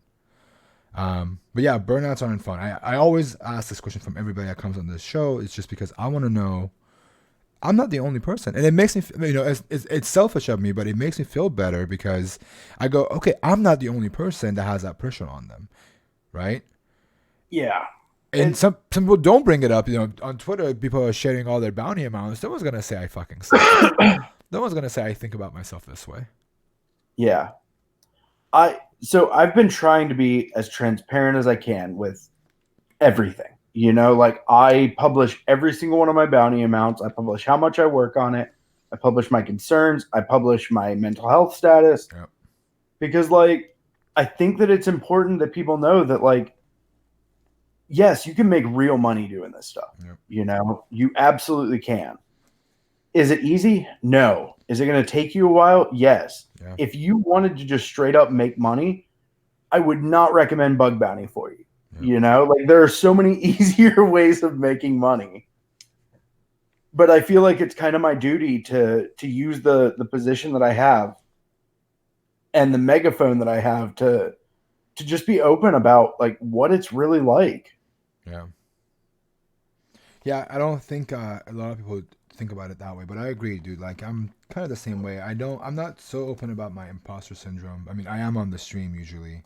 But yeah, burnouts aren't fun. I always ask this question from everybody that comes on this show. It's just because I want to know I'm not the only person. And it makes me, it's selfish of me, but it makes me feel better because I go, okay, I'm not the only person that has that pressure on them. Right? Yeah. And some people don't bring it up. On Twitter, people are sharing all their bounty amounts. No one's going to say I fucking suck. No one's going to say I think about myself this way. Yeah. So I've been trying to be as transparent as I can with everything. Like I publish every single one of my bounty amounts. I publish how much I work on it. I publish my concerns. I publish my mental health status. Yep. Because like, I think that it's important that people know that like, yes, you can make real money doing this stuff. Yep. You absolutely can. Is it easy? No. Is it going to take you a while? Yes. Yeah. If you wanted to just straight up make money, I would not recommend bug bounty for you. Yeah. You know, like there are so many easier ways of making money. But I feel like it's kind of my duty to use the position that I have and the megaphone that I have to just be open about like what it's really like. Yeah. Yeah, I don't think a lot of people think about it that way, but I agree, dude. Like, I'm kind of the same way. I'm not so open about my imposter syndrome. I mean, I am on the stream usually.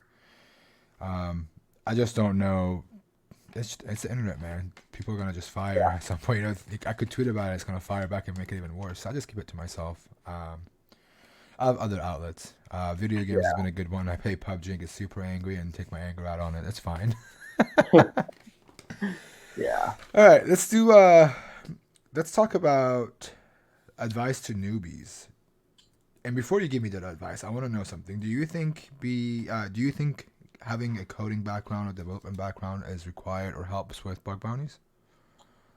Um, I just don't know. It's the internet, man. People are gonna just fire at some point. You know, I could tweet about it. It's gonna fire back and make it even worse. So I just keep it to myself. I have other outlets. Video games has been a good one. I play PUBG and get super angry and take my anger out on it. That's fine. Yeah. All right, let's talk about advice to newbies. And before you give me that advice, I want to know something. Do you think having a coding background or development background is required or helps with bug bounties?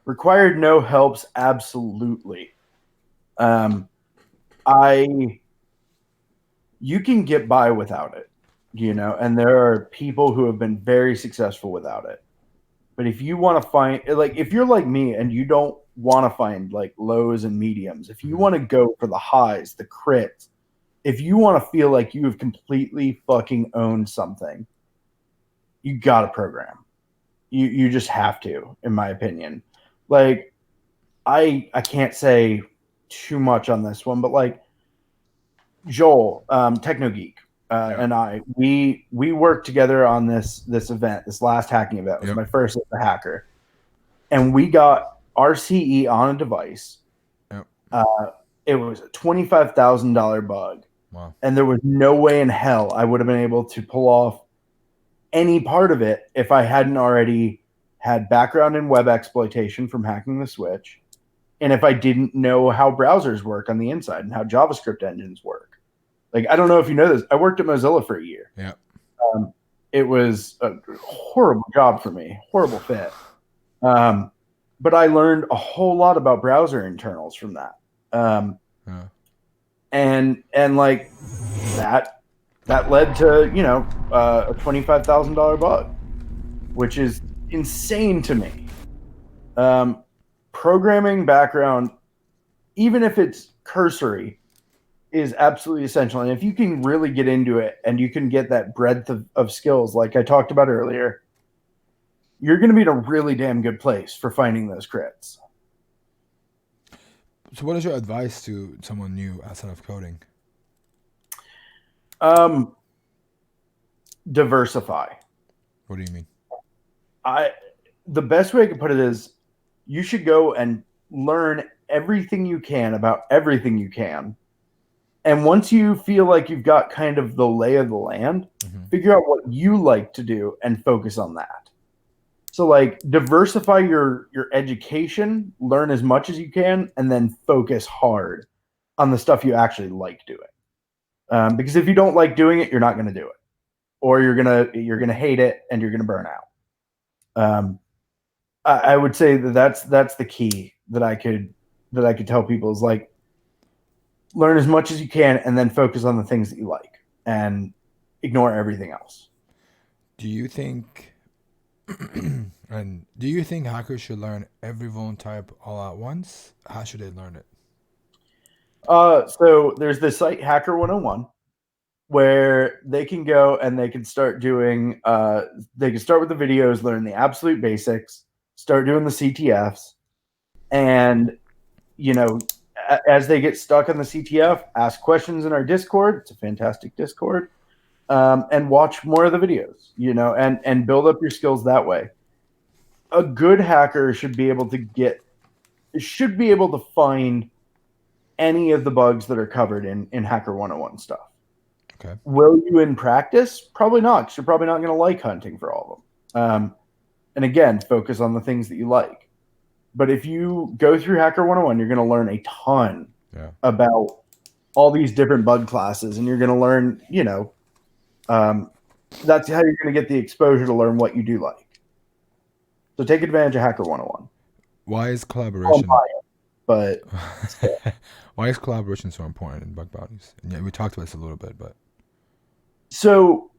Required no helps absolutely. You can get by without it, you know, and there are people who have been very successful without it. But if you want to find, like, if you're like me and you don't want to find like lows and mediums, if you want to go for the highs, the crits, if you want to feel like you have completely fucking owned something, you got to program. You just have to, in my opinion. Like, I can't say too much on this one, but like Joel, Techno Geek, and we worked together on this event, this last hacking event. It was my first as a hacker, and we got RCE on a device. Yep. It was a $25,000 bug. Wow. And there was no way in hell I would have been able to pull off any part of it if I hadn't already had background in web exploitation from hacking the switch, and if I didn't know how browsers work on the inside and how JavaScript engines work. Like, I don't know if you know this. I worked at Mozilla for a year. Yeah. It was a horrible job for me, horrible fit. But I learned a whole lot about browser internals from that. And like that led to, you know, a $25,000 bug, which is insane to me. Programming background, even if it's cursory, is absolutely essential. And if you can really get into it and you can get that breadth of skills, like I talked about earlier, you're going to be in a really damn good place for finding those crits. So what is your advice to someone new outside of coding? Diversify. What do you mean? The best way I can put it is you should go and learn everything you can about everything you can. And once you feel like you've got kind of the lay of the land, figure out what you like to do and focus on that. So like diversify your education, learn as much as you can, and then focus hard on the stuff you actually like doing. Because if you don't like doing it, you're not going to do it, or you're gonna hate it and you're gonna burn out. I would say that's the key that I could tell people is like learn as much as you can and then focus on the things that you like and ignore everything else. Do you think hackers should learn every vuln type all at once? How should they learn it? So there's the site Hacker 101 where they can go and they can start doing they can start with the videos, learn the absolute basics, start doing the CTFs, and you know, as they get stuck on the CTF, ask questions in our Discord. It's a fantastic Discord. And watch more of the videos, you know, and build up your skills that way. A good hacker should be able to find any of the bugs that are covered in Hacker 101 stuff. Okay. Will you in practice? Probably not, because you're probably not going to like hunting for all of them. And again, focus on the things that you like. But if you go through Hacker 101, you're going to learn a ton about all these different bug classes, and you're going to learn, you know, that's how you're going to get the exposure to learn what you do like. So take advantage of Hacker 101. Why is collaboration? but Why is collaboration so important in bug bounties? And yeah, we talked about this a little bit, but so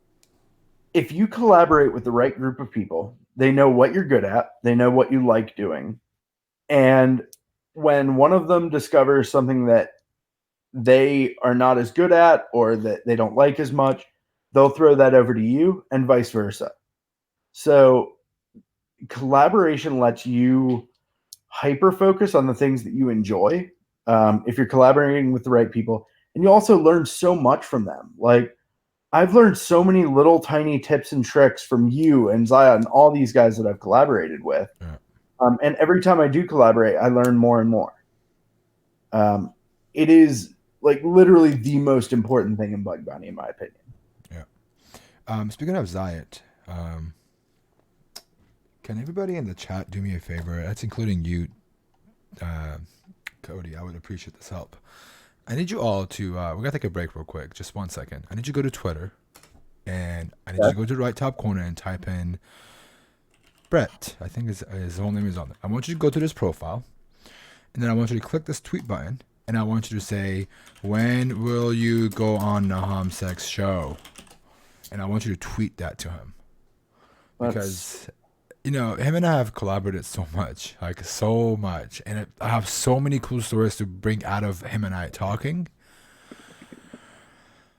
if you collaborate with the right group of people, they know what you're good at, they know what you like doing, and when one of them discovers something that they are not as good at or that they don't like as much, they'll throw that over to you and vice versa. So collaboration lets you hyper focus on the things that you enjoy if you're collaborating with the right people, and you also learn so much from them. Like I've learned so many little tiny tips and tricks from you and Zaya and all these guys that I've collaborated with. yeah. And every time I do collaborate, I learn more and more. It is like literally the most important thing in bug bounty, in my opinion. Yeah. Speaking of Zayat, can everybody in the chat do me a favor? That's including you, Cody. I would appreciate this help. I need you all to, we're going to take a break real quick. Just 1 second. I need you to go to Twitter, and I need you to go to the right top corner and type in Brett. I think his whole name is on there. I want you to go to this profile, and then I want you to click this tweet button, and I want you to say, when will you go on NahamSec's show? And I want you to tweet that to him. Because, you know, him and I have collaborated so much. And I have so many cool stories to bring out of him and I talking.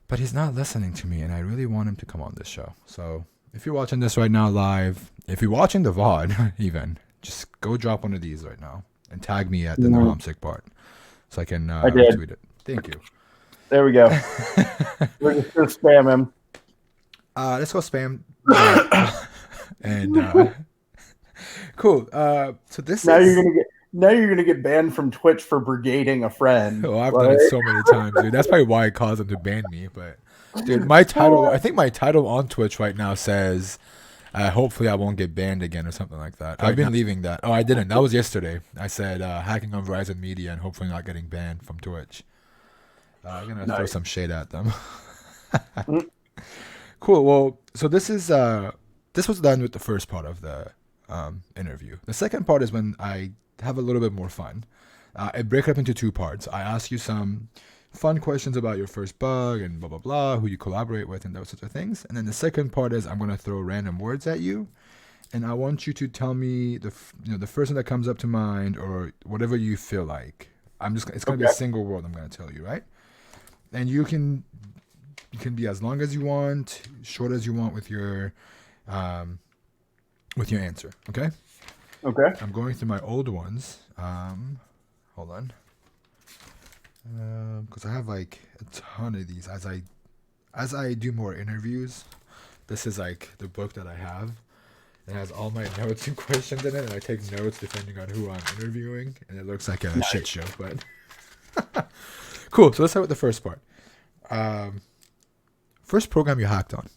But he's not listening to me, and I really want him to come on this show. So if you're watching this right now live, if you're watching the VOD even, just go drop one of these right now and tag me at the NahamSec part so I can retweet it. Thank you. There we go. We're just going to spam him. Let's go spam. And cool. So this now is... you're gonna get banned from Twitch for brigading a friend. Oh, I've done it so many times, dude. That's probably why it caused them to ban me. But dude, my title, I think my title on Twitch right now says, hopefully I won't get banned again or something like that. I've been leaving that. Oh, I didn't. That was yesterday. I said hacking on Verizon Media and hopefully not getting banned from Twitch. I'm gonna throw some shade at them. Cool. Well, so this was done with the first part of the interview. The second part is when I have a little bit more fun. I break it up into two parts. I ask you some fun questions about your first bug and blah, blah, blah, who you collaborate with and those sorts of things. And then the second part is I'm going to throw random words at you. And I want you to tell me the first one that comes up to mind or whatever you feel like. It's going to be a single word I'm going to tell you, right? And you can be as long as you want, short as you want with your answer. Okay. Okay. I'm going through my old ones. Hold on. Because I have like a ton of these. As I do more interviews, this is like the book that I have. It has all my notes and questions in it, and I take notes depending on who I'm interviewing, and it looks like a shit show, but cool. So let's start with the first part. First program you hacked on.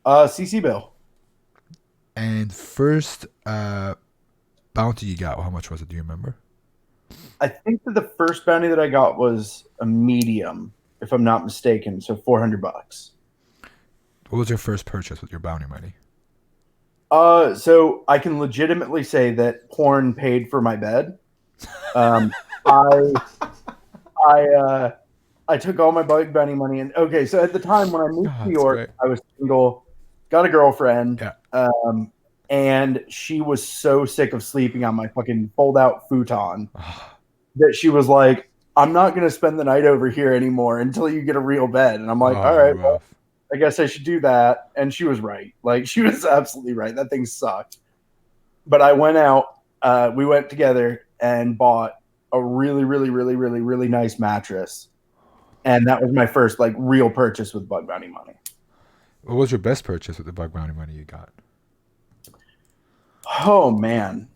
CC Bill. And first bounty you got, how much was it? Do you remember? I think that the first bounty that I got was a medium, if I'm not mistaken. So $400. What was your first purchase with your bounty money? So I can legitimately say that porn paid for my bed. I took all my bug bounty money and okay. So at the time when I moved to New York, great. I was single, got a girlfriend. Yeah. And she was so sick of sleeping on my fucking fold-out futon that she was like, I'm not going to spend the night over here anymore until you get a real bed. And I'm like, all right, well, I guess I should do that. And she was right. Like, she was absolutely right. That thing sucked. But I went out, we went together and bought a really, really, really, really, really nice mattress. And that was my first, like, real purchase with bug bounty money. What was your best purchase with the bug bounty money you got? Oh man,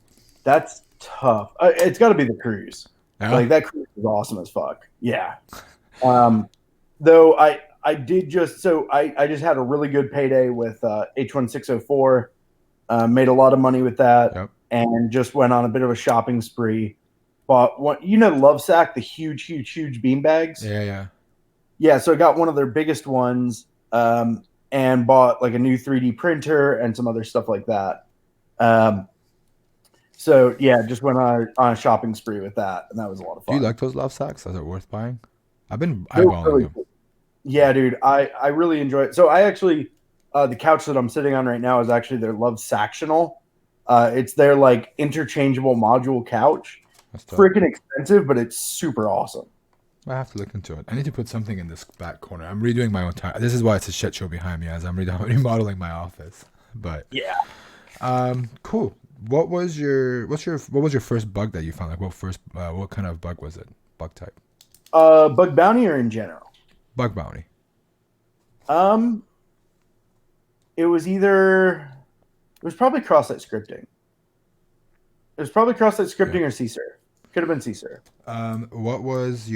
that's tough. It's got to be the cruise. Yeah. Like that cruise is awesome as fuck. Yeah. Though I did just I just had a really good payday with H1604. Made a lot of money with that, yep. And just went on a bit of a shopping spree. Bought one, Lovesac, the huge beanbags. Yeah. So I got one of their biggest ones, and bought like a new 3D printer and some other stuff like that. So yeah, just went on a shopping spree with that, and that was a lot of Do fun. you like those love sacks? Are they worth buying? I've been They're eyeballing really them. cool. Yeah, dude, I really enjoy it. So I actually, the couch that I'm sitting on right now is actually their Love Sactional. It's their like interchangeable module couch. That's dope. Freaking expensive, but it's super awesome. I have to look into it. I need to put something in this back corner. I'm redoing my own time. This is why it's a shit show behind me as I'm remodeling my office. But Yeah. cool. What was your first bug that you found? Like what kind of bug was it? Bug type? Bug bounty or in general? Bug bounty. Um, it was probably cross-site scripting. It was probably cross-site scripting or CSER. Could have been CSER. What was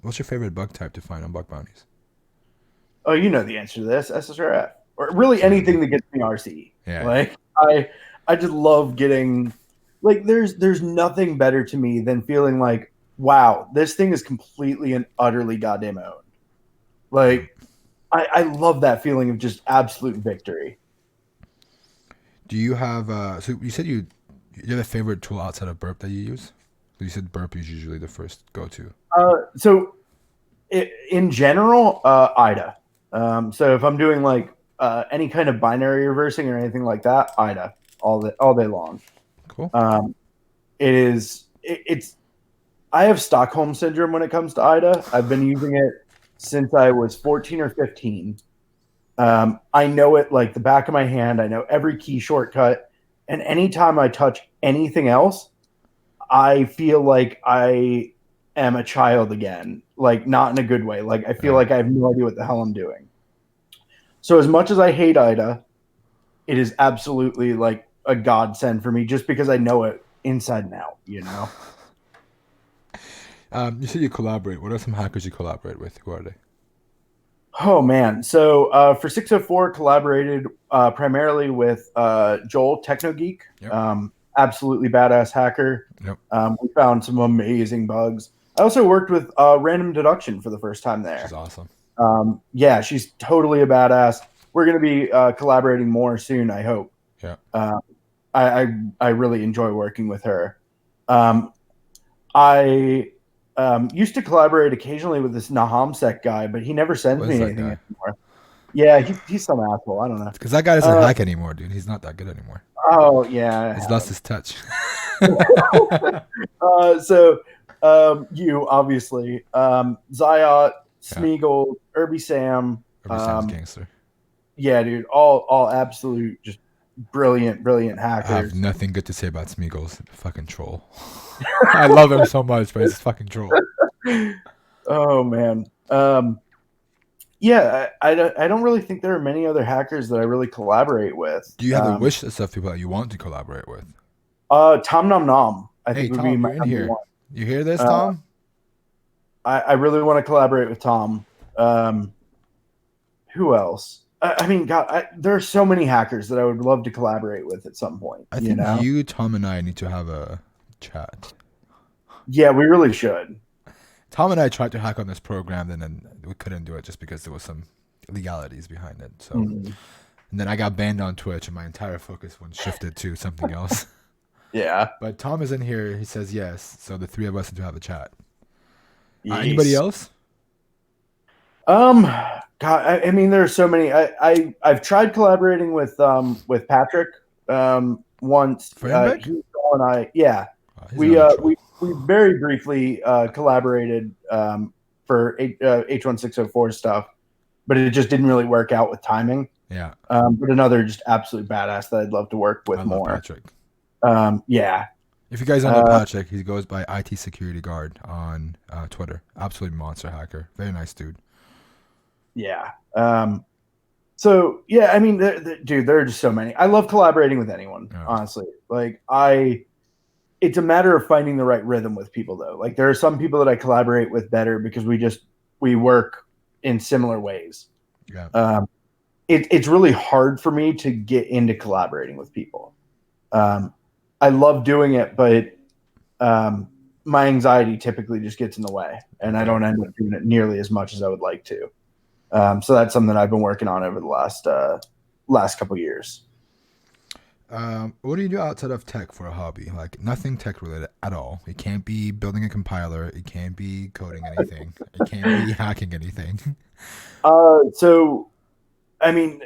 what's your favorite bug type to find on bug bounties? Oh, you know the answer to this, SSRF. Or really anything that gets me RC. Yeah. Like I just love getting like there's nothing better to me than feeling like, wow, this thing is completely and utterly goddamn owned. Like I love that feeling of just absolute victory. Do you have so you said you have a favorite tool outside of Burp that you use? You said Burp is usually the first go-to. So in general, IDA. So if I'm doing like any kind of binary reversing or anything like that, IDA all day long. Cool. It's I have Stockholm syndrome when it comes to IDA. I've been using it since I was 14 or 15. I know it like the back of my hand. I know every key shortcut. And anytime I touch anything else, I feel like I am a child again. Like not in a good way. Like I feel like I have no idea what the hell I'm doing. So as much as I hate IDA, it is absolutely like a godsend for me just because I know it inside and out, you know? You said you collaborate. What are some hackers you collaborate with? Who are they? Oh man! So for 604, collaborated primarily with Joel Technogeek, Yep. absolutely badass hacker. Yep. We found some amazing bugs. I also worked with Random Deduction for the first time there. She's awesome. Yeah, she's totally a badass. We're going to be collaborating more soon, I hope. Yeah. I really enjoy working with her. I used to collaborate occasionally with this NahamSec guy, but he never sends me anything anymore. Yeah, he's some asshole. I don't know. Because that guy doesn't hack anymore, dude. He's not that good anymore. Oh yeah, He's lost his touch. So you obviously Zayat, Smeagol, Irby Sam. Irby Sam's gangster. Yeah, dude, all absolute just brilliant hackers. I have nothing good to say about Smeagol's fucking troll. I love him so much, but he's a fucking troll. Oh man. Yeah, I don't really think there are many other hackers that I really collaborate with. Do you have a wish list of people that you want to collaborate with? Tom Nom Nom. I think would Tom, be my you're in here. one. You hear this, Tom? I really want to collaborate with Tom. Who else? I mean, God, there are so many hackers that I would love to collaborate with at some point. I think you, Tom, and I need to have a chat. Yeah, we really should. Tom and I tried to hack on this program, and then we couldn't do it just because there was some legalities behind it. So, and then I got banned on Twitch, and my entire focus was shifted to something else. Yeah. But Tom is in here. He says yes. So the three of us need to have a chat. Anybody else? God, I mean, there are so many. I've tried collaborating with Patrick once. We very briefly collaborated for H1604 stuff, but it just didn't really work out with timing. Yeah. But another just absolute badass that I'd love to work with more. Patrick. Yeah. If you guys don't know Patrick, he goes by IT Security Guard on Twitter. Absolute monster hacker. Very nice dude. Yeah. So yeah, I mean, dude, there are just so many. I love collaborating with anyone, honestly. Like it's a matter of finding the right rhythm with people, though. Like there are some people that I collaborate with better because we work in similar ways. Yeah. It's really hard for me to get into collaborating with people. I love doing it, but my anxiety typically just gets in the way, and I don't end up doing it nearly as much as I would like to. So that's something I've been working on over the last couple of years. What do you do outside of tech for a hobby? Like nothing tech related at all. It can't be building a compiler. It can't be coding anything. It can't be hacking anything. So I mean,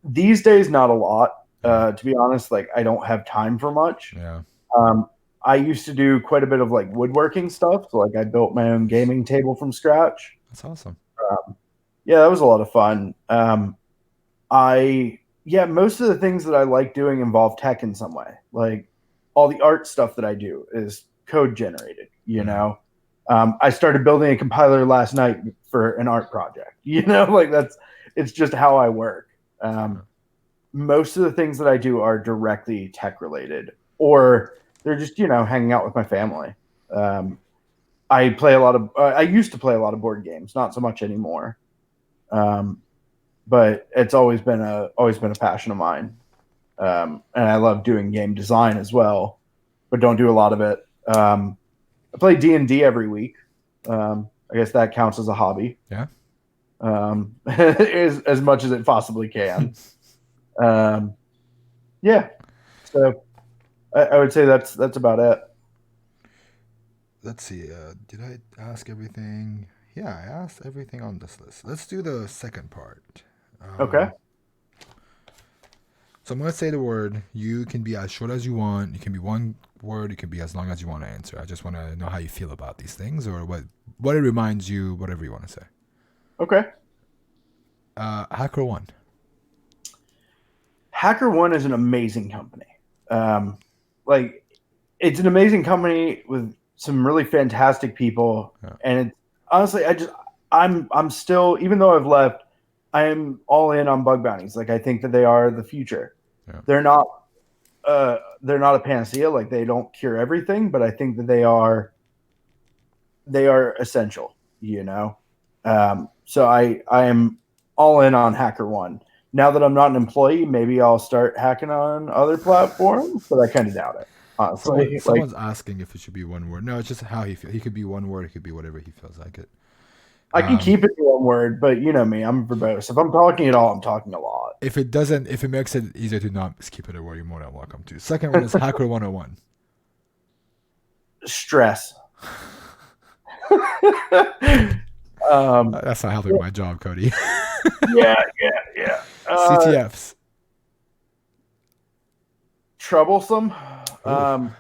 these days not a lot. Yeah. To be honest, like I don't have time for much. Yeah. Um, I used to do quite a bit of like woodworking stuff. So like I built my own gaming table from scratch. That's awesome. Yeah, that was a lot of fun. I yeah, most of the things that I like doing involve tech in some way. Like all the art stuff that I do is code generated. Yeah. I started building a compiler last night for an art project. Like it's just how I work. Yeah. Most of the things that I do are directly tech related, or they're just hanging out with my family. I play a lot of. I used to play a lot of board games, not so much anymore. Um, but it's always been a passion of mine, and I love doing game design as well, but don't do a lot of it. I play D&D every week. I guess that counts as a hobby. Yeah. As much as it possibly can. Yeah, so I would say that's about it. Let's see. Did I ask everything? Yeah, I asked everything on this list. Let's do the second part. Okay. So I'm gonna say the word. You can be as short as you want. You can be one word. You can be as long as you want to answer. I just want to know how you feel about these things, or what it reminds you. Whatever you want to say. Okay. HackerOne. HackerOne is an amazing company. Like it's an amazing company with some really fantastic people, Yeah. and honestly, I'm still, even though I've left, I am all in on bug bounties. Like I think that they are the future. Yeah. They're not a panacea. Like they don't cure everything, but I think that they are essential. So I am all in on HackerOne. Now that I'm not an employee, maybe I'll start hacking on other platforms, but I kind of doubt it, honestly. Like Someone's asking if it should be one word. No, it's just how he feels. He could be one word. It could be whatever he feels like it. I can keep it to one word, but you know me, I'm verbose. If I'm talking at all, I'm talking a lot. If it makes it easier to not skip it a word, you're more than welcome to. Second one is Hacker 101. Stress. That's not helping my job, Cody. Yeah, yeah, yeah. CTFs. Troublesome. Ooh.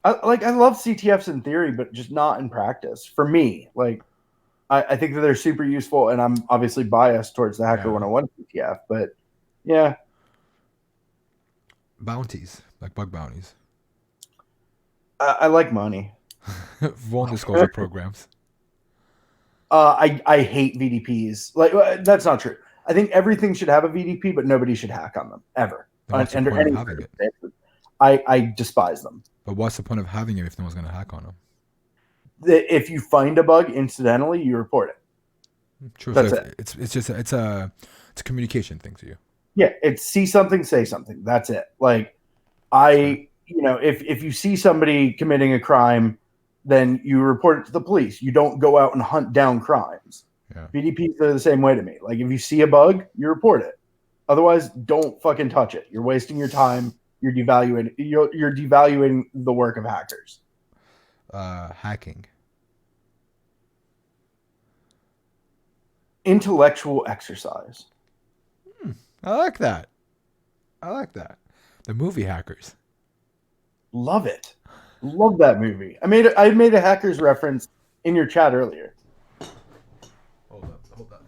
I love CTFs in theory, but just not in practice. For me, like I think that they're super useful, and I'm obviously biased towards the Hacker Yeah. 101 CTF, but yeah, Bounties, like bug bounties. I like money. Won't disclosure programs. I hate VDPs. Like that's not true. I think everything should have a VDP, but nobody should hack on them ever Then what's the under point of any having it? circumstances. I despise them. But what's the point of having it if no one's going to hack on them? If you find a bug incidentally, you report it. True. So That's it. it's a communication thing to you. Yeah, it's see something, say something. That's it. Like if you see somebody committing a crime, then you report it to the police. You don't go out and hunt down crimes. Yeah. VDPs are the same way to me. Like if you see a bug, you report it. Otherwise, don't fucking touch it. You're wasting your time. You're devaluing the work of hackers. Hacking. Intellectual exercise. I like that. I like that. The movie Hackers. Love it. Love that movie. I made a hackers reference in your chat earlier. Hold that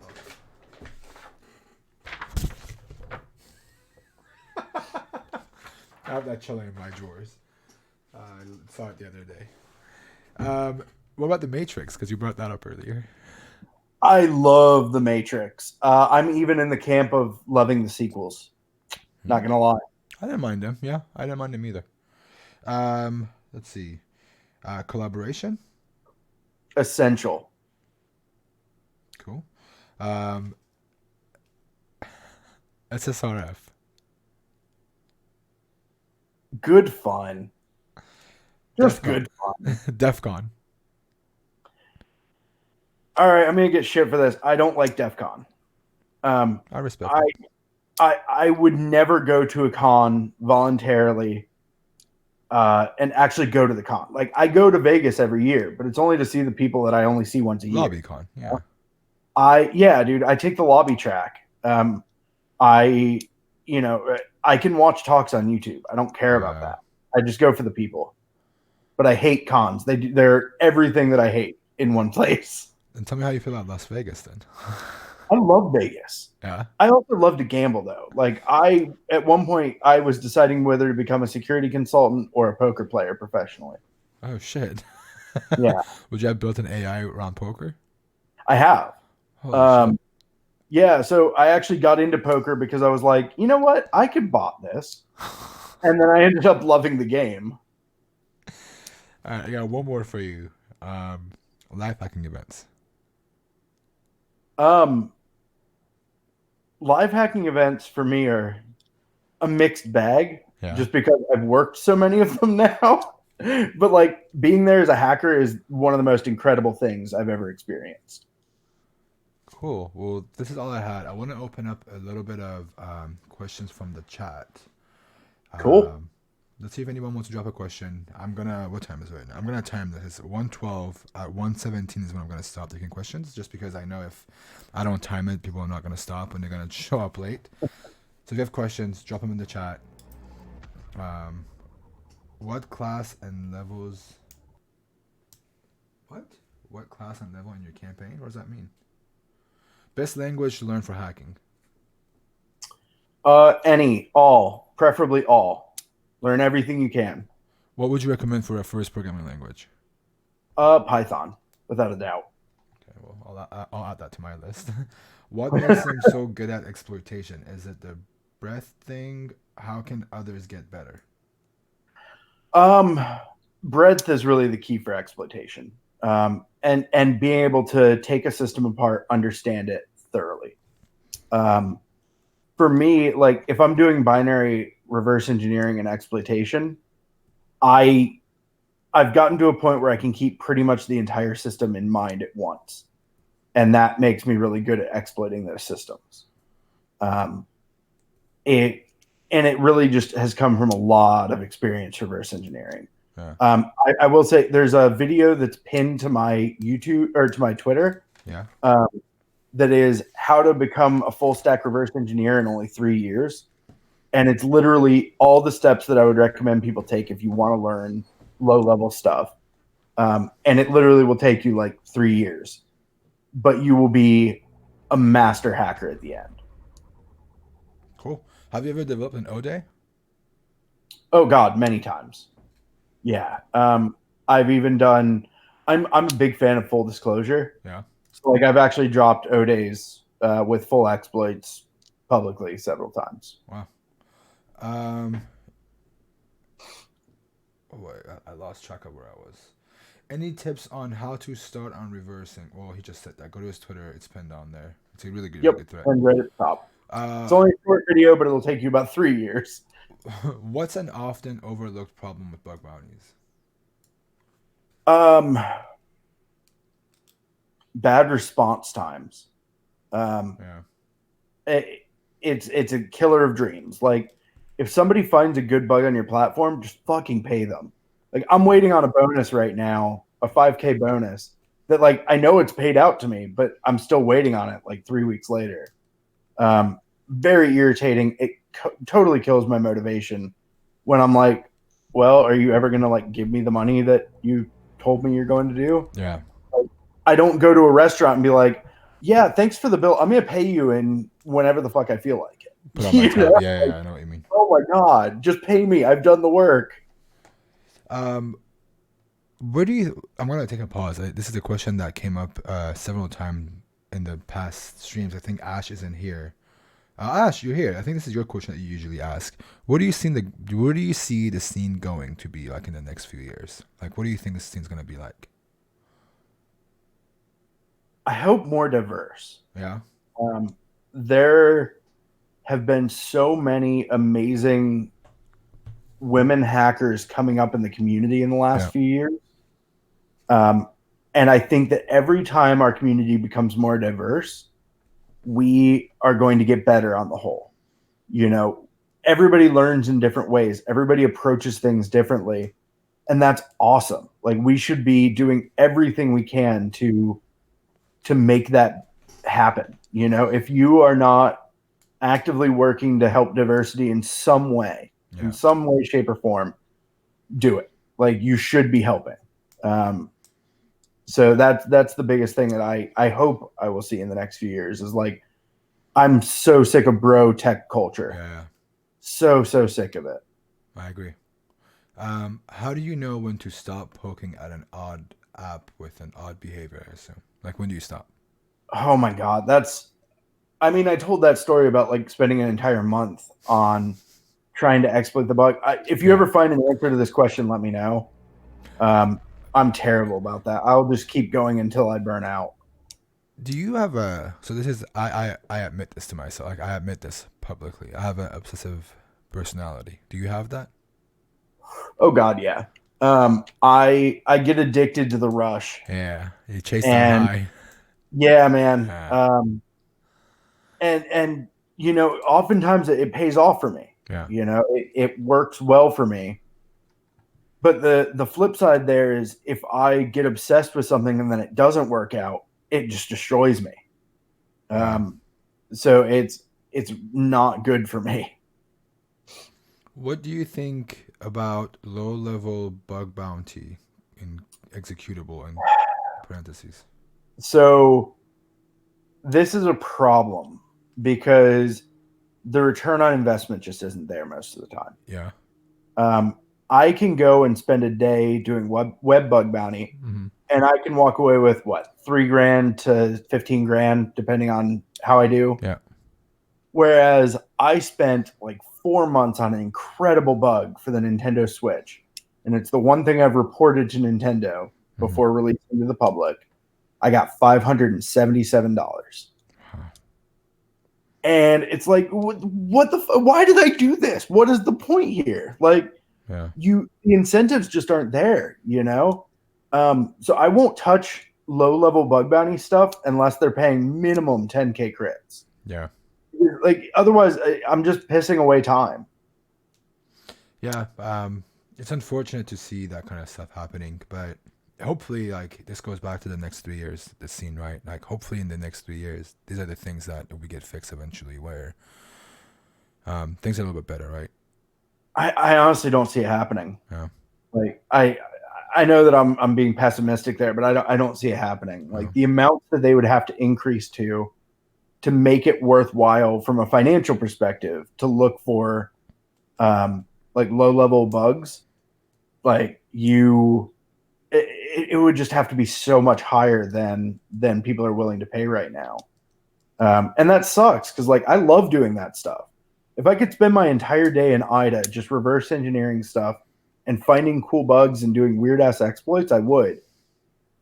I have that chilling in my drawers. I saw it the other day. What about The Matrix? Because you brought that up earlier. I love The Matrix. I'm even in the camp of loving the sequels. Not gonna lie. I didn't mind them. Yeah, I didn't mind them either. Let's see. Collaboration. Essential. Cool. SSRF. Good fun. Just DEF good fun. DEF CON. All right, I'm gonna get shit for this. I don't like DEF CON. I respect I it. I would never go to a con voluntarily and actually go to the con. Like I go to Vegas every year, but it's only to see the people that I only see once a year. LobbyCon, yeah. Yeah, dude, I take the lobby track. I I can watch talks on YouTube. I don't care about that. I just go for the people. But I hate cons. They're everything that I hate in one place. And tell me how you feel about Las Vegas then. I love Vegas. Yeah. I also love to gamble though. Like at one point I was deciding whether to become a security consultant or a poker player professionally. Oh shit. Yeah. Would you have built an AI around poker? I have. Holy shit. Yeah, so I actually got into poker because I was like, you know what? I could bot this. And then I ended up loving the game. All right, I got one more for you. Life hacking events. Live hacking events for me are a mixed bag, Yeah. just because I've worked so many of them now. But like being there as a hacker is one of the most incredible things I've ever experienced. Cool. Well, this is all I had. I want to open up a little bit of questions from the chat. Cool. Let's see if anyone wants to drop a question. What time is it right now? I'm gonna time this. It's 1:12. At 1:17 is when I'm gonna stop taking questions, just because I know if I don't time it, people are not gonna stop and they're gonna show up late. So if you have questions, drop them in the chat. What class and levels? What class and level in your campaign? What does that mean? Best language to learn for hacking? All, preferably all. Learn everything you can. What would you recommend for a first programming language? Python, without a doubt. Okay, well, I'll add that to my list. What makes them so good at exploitation? Is it the breadth thing? How can others get better? Breadth is really the key for exploitation. And being able to take a system apart, understand it thoroughly. For me, like if I'm doing binary reverse engineering and exploitation, I've gotten to a point where I can keep pretty much the entire system in mind at once. And that makes me really good at exploiting those systems. It really just has come from a lot of experience reverse engineering. Yeah. I will say there's a video that's pinned to my YouTube or to my Twitter. Yeah. That is how to become a full stack reverse engineer in only 3 years. And it's literally all the steps that I would recommend people take if you want to learn low level stuff. And it literally will take you like 3 years, but you will be a master hacker at the end. Cool. Have you ever developed an O-Day? Oh God, many times. Yeah. I've even done, I'm a big fan of full disclosure. Yeah. So like I've actually dropped O-Days with full exploits publicly several times. Wow. Wait, I lost track of where I was. Any tips on how to start on reversing? Well, he just said that. Go to his Twitter. It's pinned on there. It's a really good, Yep, really good thread. and right at the top. It's only a short video, but it'll take you about 3 years. What's an often overlooked problem with bug bounties? Bad response times. Yeah. It's a killer of dreams. Like if somebody finds a good bug on your platform, just fucking pay them. Like I'm waiting on a bonus right now, a 5K bonus that like I know it's paid out to me, but I'm still waiting on it like 3 weeks later. Very irritating. It totally kills my motivation when I'm like, well, are you ever going to like give me the money that you told me you're going to do? Yeah. Like, I don't go to a restaurant and be like, yeah, thanks for the bill. I'm going to pay you in whenever the fuck I feel like it. Put on my tab. Yeah, I know what you mean. Oh my God, just pay me. I've done the work. Where do you? I'm gonna take a pause. This is a question that came up several times in the past streams. I think Ash isn't here. Ash, you're here. I think this is your question that you usually ask. Where do you see the scene going to be like in the next few years? Like, what do you think the scene's gonna be like? I hope more diverse. Yeah. There have been so many amazing women hackers coming up in the community in the last few years. And I think that every time our community becomes more diverse, we are going to get better on the whole. Everybody learns in different ways. Everybody approaches things differently. And that's awesome. Like, we should be doing everything we can to make that happen. If you are not actively working to help diversity in some way, shape, or form, do it. Like, you should be helping. So that's the biggest thing that I hope I will see in the next few years is, like, I'm so sick of bro tech culture. Yeah. So sick of it. I agree. How do you know when to stop poking at an odd app with an odd behavior, I assume? Like, when do you stop? Oh my God. I told that story about, like, spending an entire month on trying to exploit the bug. If you ever find an answer to this question, let me know. I'm terrible about that. I'll just keep going until I burn out. Do you have so this is, I admit this to myself. Like, I admit this publicly. I have an obsessive personality. Do you have that? Oh God, yeah. I get addicted to the rush. Yeah, you chase the high. Yeah, man. And oftentimes it pays off for me. Yeah. It works well for me. But the flip side there is, if I get obsessed with something and then it doesn't work out, it just destroys me. So it's not good for me. What do you think about low-level bug bounty in executable in parentheses? So this is a problem because the return on investment just isn't there most of the time. Yeah. I can go and spend a day doing web bug bounty, and I can walk away with $3,000 to $15,000, depending on how I do. Yeah. Whereas I spent like 4 months on an incredible bug for the Nintendo Switch, and it's the one thing I've reported to Nintendo before releasing to the public. I got $577. And it's like, what the why did I do this? What is the point here? Like, the incentives just aren't there, So I won't touch low-level bug bounty stuff unless they're paying minimum 10K crits. Yeah. Like, otherwise, I'm just pissing away time. Yeah. It's unfortunate to see that kind of stuff happening, but hopefully, like, this goes back to the next 3 years, the scene, right? Like, hopefully in the next 3 years, these are the things that we get fixed eventually, where things are a little bit better, right? I honestly don't see it happening. Yeah. Like, I know that I'm being pessimistic there, but I don't see it happening. Like, the amount that they would have to increase to make it worthwhile from a financial perspective to look for like low-level bugs, like, it would just have to be so much higher than people are willing to pay right now. And that sucks because, like, I love doing that stuff. If I could spend my entire day in IDA just reverse engineering stuff and finding cool bugs and doing weird ass exploits, I would.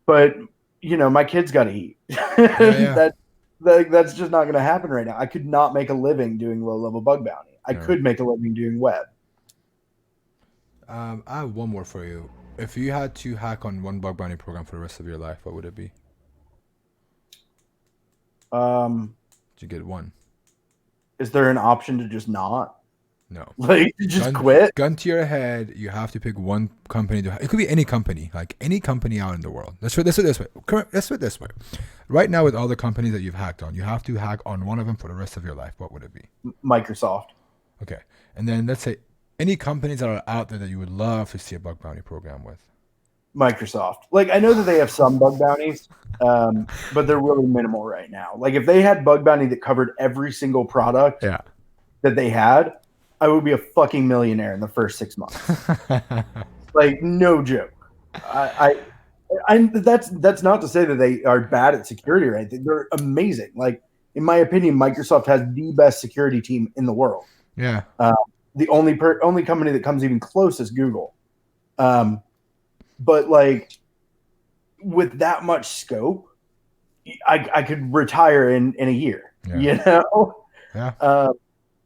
But my kids got to eat. That's just not going to happen right now. I could not make a living doing low-level bug bounty. I could make a living doing web. I have one more for you. If you had to hack on one bug bounty program for the rest of your life, what would it be? Did you get one? Is there an option to just not? No. Like, just quit? Gun to your head. You have to pick one company to. It could be any company, like any company out in the world. Let's put it this way. Let's put it this way. Right now, with all the companies that you've hacked on, you have to hack on one of them for the rest of your life. What would it be? Microsoft. Okay, and then let's say any companies that are out there that you would love to see a bug bounty program with. Microsoft. Like, I know that they have some bug bounties, but they're really minimal right now. Like, if they had bug bounty that covered every single product that they had, I would be a fucking millionaire in the first 6 months. Like, no joke. That's not to say that they are bad at security or anything. They're amazing. Like, in my opinion, Microsoft has the best security team in the world. Yeah. The only company that comes even close is Google. But, like, with that much scope, I could retire in a year. Yeah. Yeah.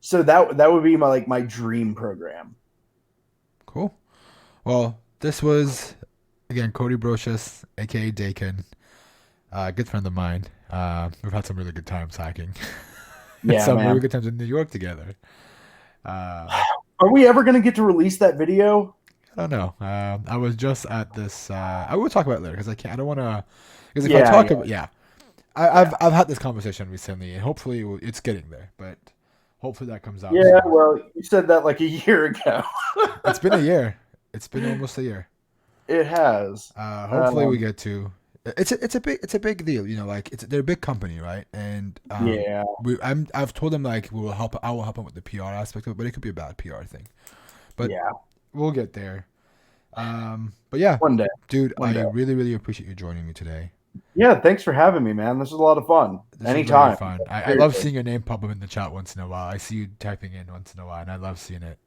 So that would be my dream program. Cool. Well, this was, again, Cody Brocious, aka Dakin, a good friend of mine. We've had some really good times hacking. Yeah, some really good times in New York together. Are we ever going to get to release that video? I don't know. I was just at this. I will talk about it later because I can't. I don't want to. Because if I Yeah, talk yeah, about, yeah, yeah. I've had this conversation recently, and hopefully it's getting there. But hopefully that comes out Yeah, soon. well, you said that like a year ago. It's been a year. It's been almost a year. It has. Hopefully we Um, get to. It's a big deal. You know, like they're a big company, right? And yeah, I've told them like we will help. I will help them with the PR aspect of it, but it could be a bad PR thing. But yeah. we'll get there. But yeah, One day, dude, one I day. really appreciate you joining me today. Yeah, thanks for having me, man. This is a lot of fun. This was very Anytime. fun. I love Seriously. seeing your name pop up in the chat once in a while. I see you typing in once in a while, and I love seeing it.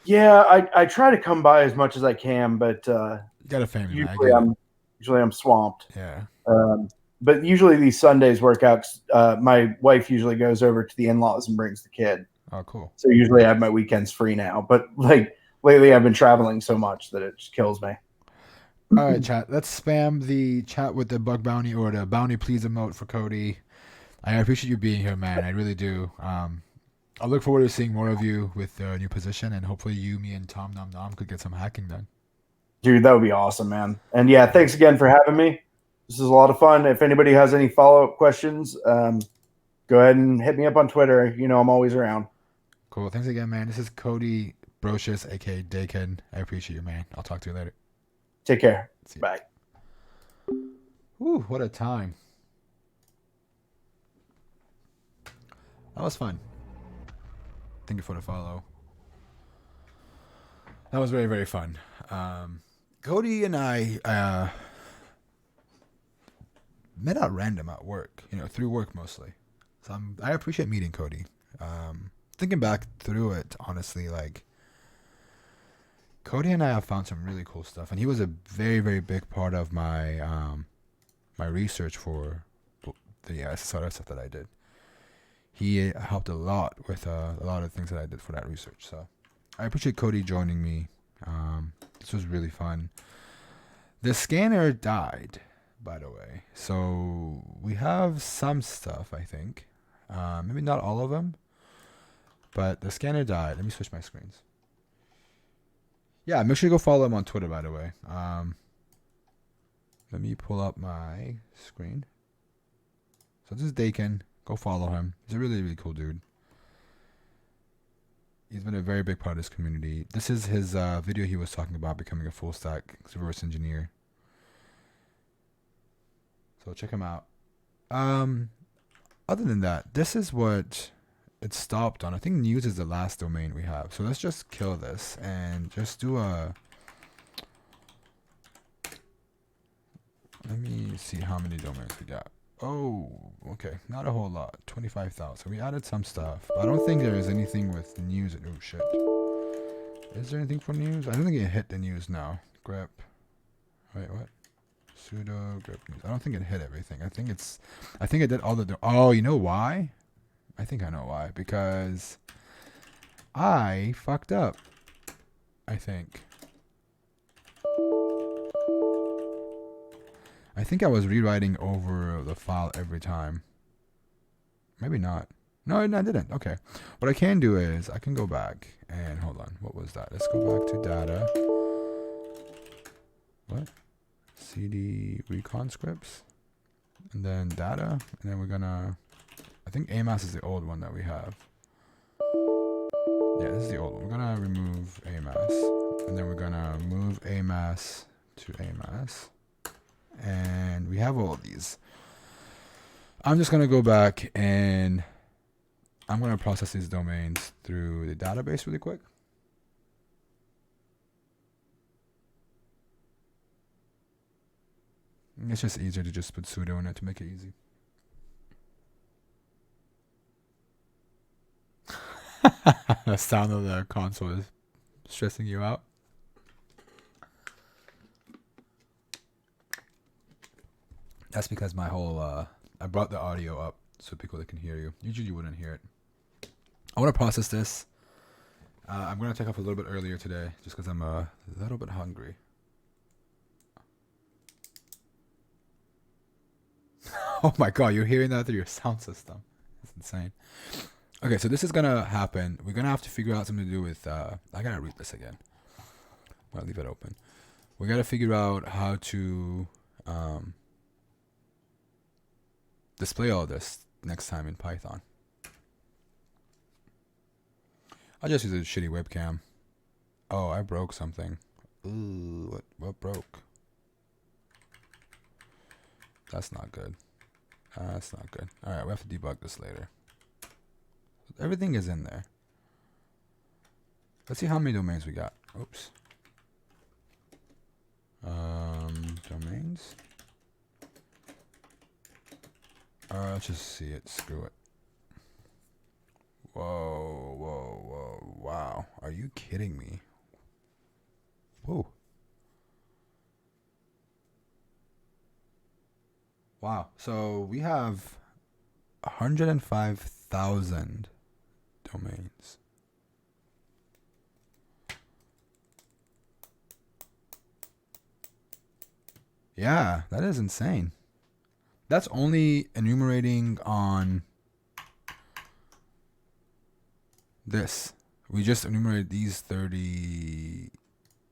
Yeah, I try to come by as much as I can, but You got a family, man. I usually get it. I'm usually I'm swamped. Yeah. Um, but usually these Sundays workouts, my wife usually goes over to the in-laws and brings the kid. Oh, cool. So usually I have my weekends free now. But like lately, I've been traveling so much that it just kills me. All right, chat. Let's spam the chat with the bug bounty or the bounty please emote for Cody. I appreciate you being here, man. I really do. I look forward to seeing more of you with the new position, and hopefully you, me, and Tom Nom Nom could get some hacking done. Dude, that would be awesome, man. And yeah, thanks again for having me. This is a lot of fun. If anybody has any follow-up questions, go ahead and hit me up on Twitter. You know, I'm always around. Cool. Thanks again, man. This is Cody Brocious, aka Dakin. I appreciate you, man. I'll talk to you later. Take care. See ya. Bye. Whew, what a time. That was fun. Thank you for the follow. That was very fun. Cody and I met at random at work, through work mostly. So I appreciate meeting Cody. Thinking back through it, honestly, like Cody and I have found some really cool stuff, and he was a very big part of my my research for the SSRF stuff that I did. He helped a lot with a lot of things that I did for that research. So I appreciate Cody joining me. This was really fun. The scanner died, by the way. So we have some stuff, I think. Maybe not all of them. But the scanner died. Let me switch my screens. Yeah, make sure you go follow him on Twitter, by the way. Let me pull up my screen. So this is Dakin. Go follow him. He's a really cool dude. He's been a very big part of this community. This is his video he was talking about becoming a full stack reverse engineer. So check him out. Other than that, this is what it stopped on. I think news is the last domain we have. So let's just kill this and just do a... Let me see how many domains we got. Oh, okay. Not a whole lot. 25,000. We added some stuff. But I don't think there is anything with news. Oh, shit. Is there anything for news? I don't think it hit the news now. Grep. Wait, what? Sudo grep news. I don't think it hit everything. I think it did all the... Oh, you know why? I think I know why. Because I fucked up. I think. I think I was rewriting over the file every time. Maybe not. No, I didn't. Okay. What I can do is I can go back and hold on. What was that? Let's go back to data. What? CD recon scripts. And then data. And then we're gonna... I think AMAS is the old one that we have. Yeah, this is the old one. We're gonna remove AMAS. And then we're gonna move AMAS to AMAS. And we have all of these. I'm just going to go back and I'm going to process these domains through the database really quick. It's just easier to just put sudo in it to make it easy. The sound of the console is stressing you out. That's because my whole, I brought the audio up so people that can hear you. Usually you wouldn't hear it. I want to process this. I'm going to take off a little bit earlier today just because I'm a little bit hungry. Oh my god, you're hearing that through your sound system. That's insane. Okay, so this is gonna happen. We're gonna have to figure out something to do with. I gotta read this again. I'll leave it open. We gotta figure out how to display all this next time in Python. I'll just use a shitty webcam. Oh, I broke something. Ooh, what broke? That's not good. That's not good. All right, we have to debug this later. Everything is in there. Let's see how many domains we got. Oops. Domains. Let's just see it. Screw it. Whoa. Wow. Are you kidding me? Whoa. Wow. So we have 105,000 domains. Yeah, that is insane. That's only enumerating on this. We just enumerated these 30-ish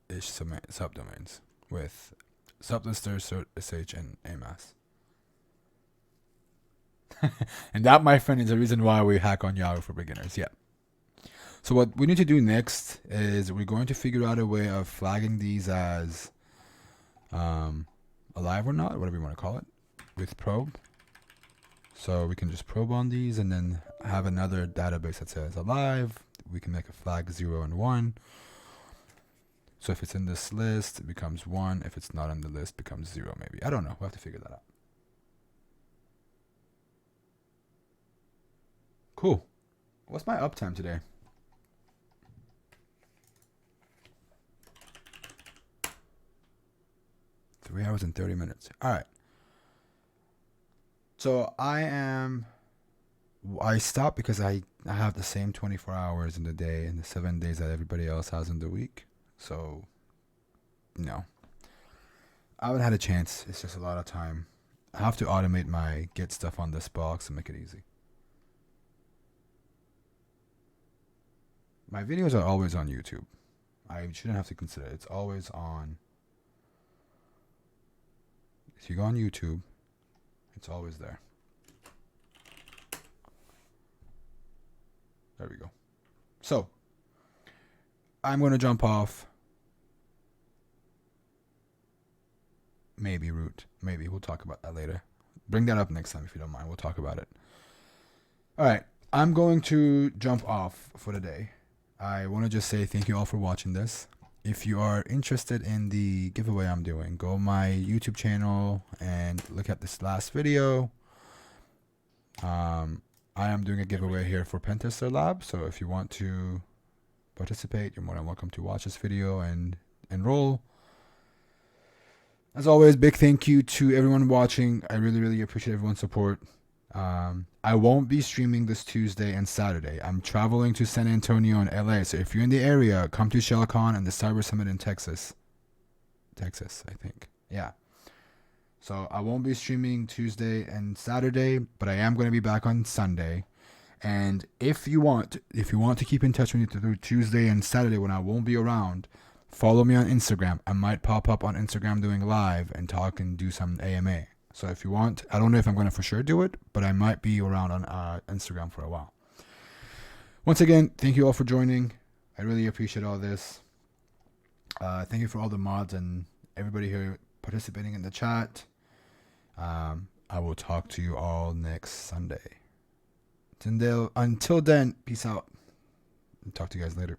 subdomains with sublister, sh, and amas. And that, my friend, is the reason why we hack on Yahoo for beginners. Yeah. So what we need to do next is we're going to figure out a way of flagging these as alive or not, whatever you want to call it, with probe. So we can just probe on these and then have another database that says alive. We can make a flag 0 and 1. So if it's in this list, it becomes 1. If it's not in the list, it becomes 0 maybe. I don't know. We'll have to figure that out. Cool. What's my uptime today? Three hours and 30 minutes. All right. So I stopped because I have the same 24 hours in the day and the 7 days that everybody else has in the week. So, no. I haven't had a chance. It's just a lot of time. I have to automate my Git stuff on this box and make it easy. My videos are always on YouTube. I shouldn't have to consider it. It's always on. If you go on YouTube, it's always there. There we go. So, I'm going to jump off. Maybe root. Maybe. We'll talk about that later. Bring that up next time if you don't mind. We'll talk about it. All right. I'm going to jump off for the day. I want to just say thank you all for watching this. If you are interested in the giveaway I'm doing, go my YouTube channel and look at this last video. I am doing a giveaway here for Pentester Lab, so if you want to participate, you're more than welcome to watch this video and enroll. As always, big thank you to everyone watching. I really appreciate everyone's support. I won't be streaming this Tuesday and Saturday. I'm traveling to San Antonio and LA, so if you're in the area, come to ShellCon and the Cyber Summit in Texas, I think. Yeah. So I won't be streaming Tuesday and Saturday, but I am going to be back on Sunday. And if you want to keep in touch with me through Tuesday and Saturday when I won't be around, follow me on Instagram. I might pop up on Instagram doing live and talk and do some AMA. So if you want, I don't know if I'm going to for sure do it, but I might be around on Instagram for a while. Once again, thank you all for joining. I really appreciate all this. Thank you for all the mods and everybody here participating in the chat. I will talk to you all next Sunday. Until then, peace out. Talk to you guys later.